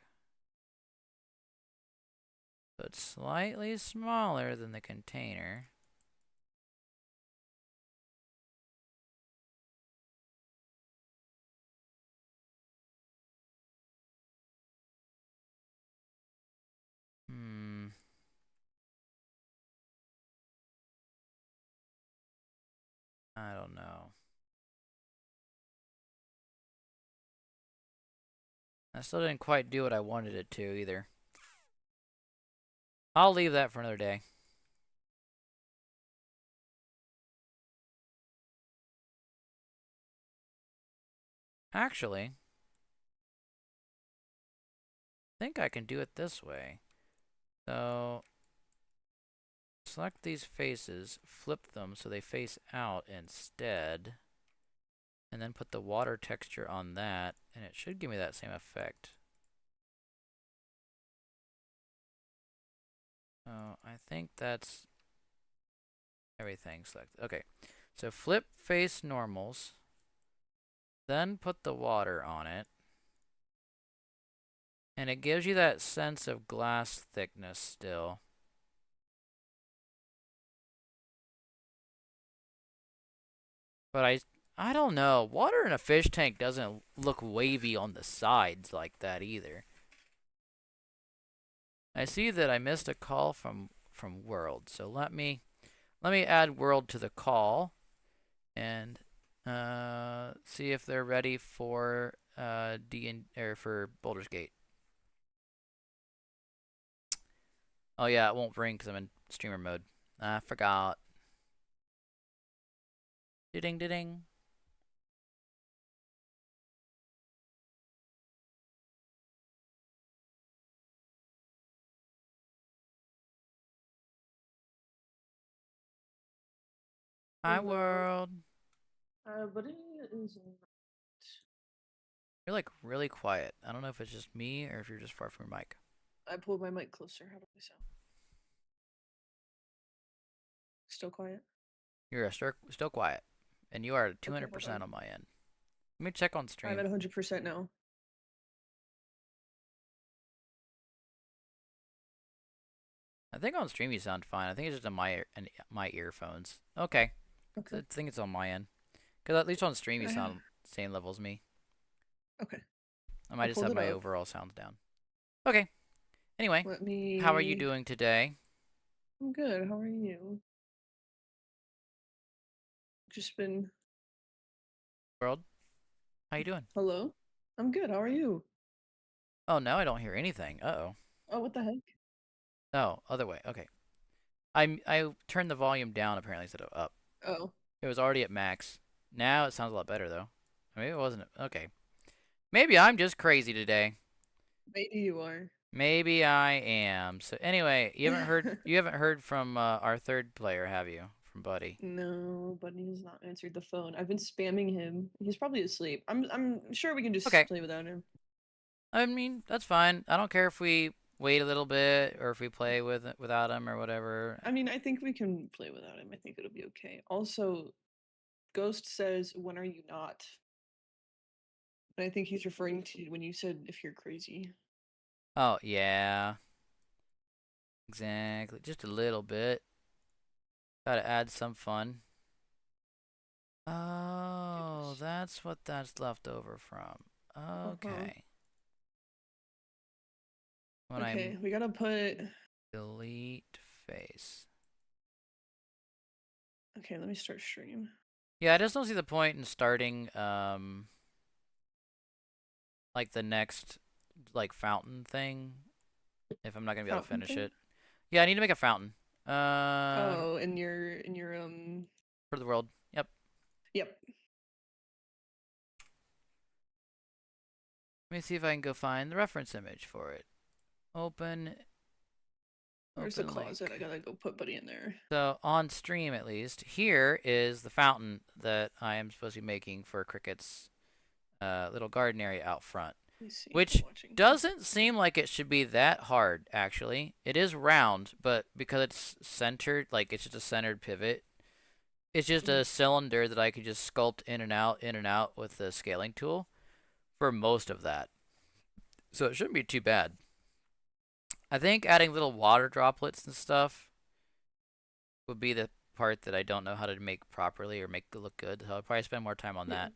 So it's slightly smaller than the container. I don't know. I still didn't quite do what I wanted it to either. I'll leave that for another day. Actually, I think I can do it this way. So, select these faces, flip them so they face out instead, and then put the water texture on that, and it should give me that same effect. Oh, I think that's everything selected. Okay, so flip face normals, then put the water on it, and it gives you that sense of glass thickness still. But I don't know. Water in a fish tank doesn't look wavy on the sides like that either. I see that I missed a call from World. So let me add World to the call and see if they're ready for for Baldur's Gate. Oh yeah, it won't ring because I'm in streamer mode. I forgot. Ding ding. Hi World. But it is not. You're like really quiet. I don't know if it's just me or if you're just far from your mic. I pulled my mic closer. How do I sound? Still quiet? You're still quiet, and you are at Okay, 200% on my end. Let me check on I'm stream. at 100% now. I think on stream you sound fine. I think it's just in my earphones. Okay. Okay. I think it's on my end. Because at least on stream you sound same level as me. Okay. I might just have my overall sounds down. Okay. Anyway, how are you doing today? I'm good. How are you? Just been. World? How you doing? Hello? I'm good. How are you? Oh, now I don't hear anything. Uh-oh. Oh, what the heck? Oh, other way. Okay. I turned the volume down apparently instead of up. Oh. It was already at max. Now it sounds a lot better though. Maybe it wasn't. Okay. Maybe I'm just crazy today. Maybe you are. Maybe I am. So anyway, you haven't heard from our third player, have you? From Buddy. No, Buddy has not answered the phone. I've been spamming him. He's probably asleep. I'm sure we can just Okay. play without him. I mean, that's fine. I don't care if we wait a little bit or if we play without him or whatever. I mean, I think we can play without him. I think it'll be okay. Also, Ghost says, "When are you not?" And I think he's referring to when you said if you're crazy. Oh, yeah. Exactly. Just a little bit. Gotta add some fun. Oh, that's what that's left over from. Okay. Okay, we gotta put delete face. Okay, let me start stream. Yeah, I just don't see the point in starting like the next like fountain thing if I'm not gonna be able to Fountain finish thing? it. Yeah, I need to make a fountain. Oh, in your For the world. Yep. yep. Let me see if I can go find the reference image for it. Open Where's the open closet? I link. gotta go put Buddy in there. So on stream at least, here is the fountain that I am supposed to be making for Cricket's little garden area out front. Let me see if I'm Which watching. doesn't seem like it should be that hard, actually. It is round, but because it's centered, like it's just a centered pivot, it's just a cylinder that I could just sculpt in and out with the scaling tool for most of that. So it shouldn't be too bad. I think adding little water droplets and stuff would be the part that I don't know how to make properly or make it look good. So I'll probably spend more time on Yeah. that.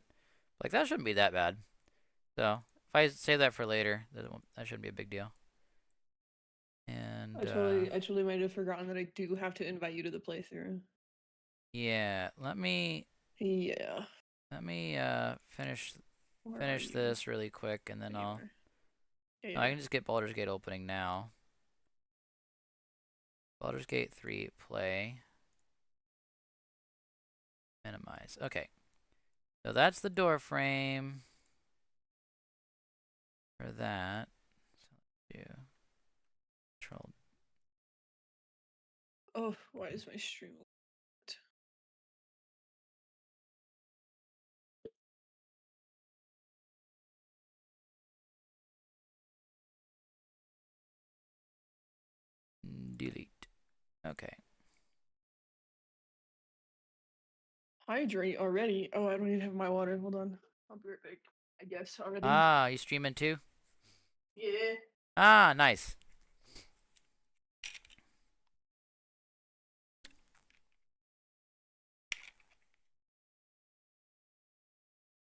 Like that shouldn't be that bad. So if I save that for later, that shouldn't be a big deal. And I totally might have forgotten that I do have to invite you to the playthrough. yeah, Yeah. let me finish Where are finish you? this really quick, and then There you I'll are. Yeah, I yeah. can just get Baldur's Gate opening now. Baldur's Gate 3 play. Minimize. Okay. So that's the door frame for that. So do control Oh, why is my stream? delete. Okay. Hydrate already? Oh, I don't even have my water. Hold on. I'll be right back. I guess already. Ah, you streaming too? Yeah. Ah, nice.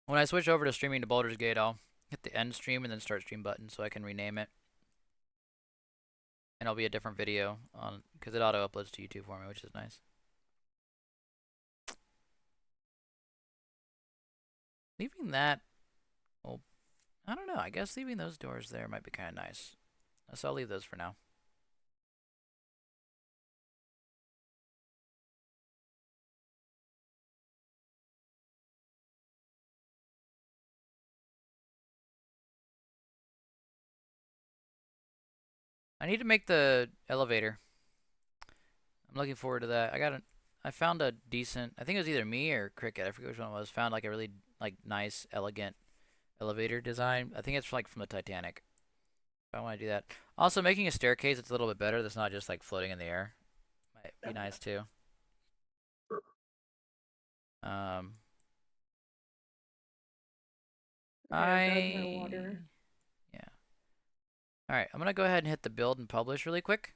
When I switch over to streaming to Baldur's Gate, I'll hit the end stream and then start stream button so I can rename it. And it'll be a different video on because it auto uploads to YouTube for me, which is nice. Leaving that, well, I don't know. I guess leaving those doors there might be kind of nice. So I'll leave those for now. I need to make the elevator. I'm looking forward to that. I found a decent, I think it was either me or Cricket, I forget which one it was, found like a really like nice, elegant elevator design. I think it's like from the Titanic. I want to do that. Also, making a staircase that's a little bit better. That's not just like floating in the air. Might be nice too. Um, Okay, I've grabbed my water. yeah. All right, I'm gonna go ahead and hit the build and publish really quick.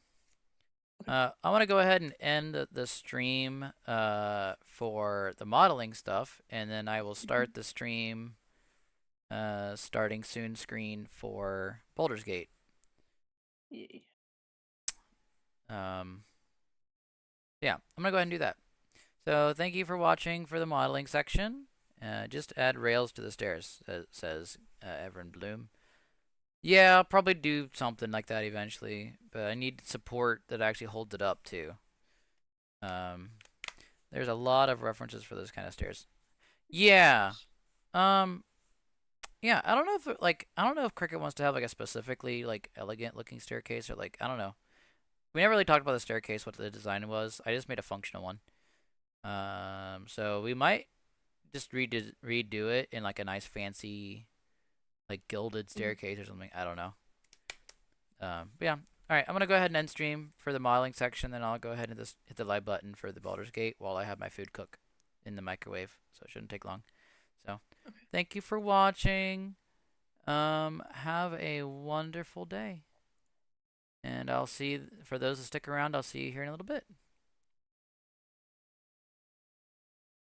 I want to go ahead and end the stream for the modeling stuff, and then I will start the stream starting soon screen for Baldur's Gate. Yeah. Yeah, I'm gonna go ahead and do that. So thank you for watching for the modeling section. Just add rails to the stairs, says Everin Bloom. Yeah, I'll probably do something like that eventually, but I need support that actually holds it up too. There's a lot of references for those kind of stairs. Yeah. Yeah, I don't know if I don't know if Cricket wants to have like a specifically like elegant looking staircase or like I don't know. We never really talked about the staircase, what the design was. I just made a functional one. So we might just redo it in like a nice fancy like gilded staircase or something. I don't know. But yeah. All right, I'm gonna go ahead and end stream for the modeling section. Then I'll go ahead and just hit the live button for the Baldur's Gate while I have my food cook in the microwave. So it shouldn't take long. So thank you for watching. Have a wonderful day. And I'll see for those that stick around. I'll see you here in a little bit.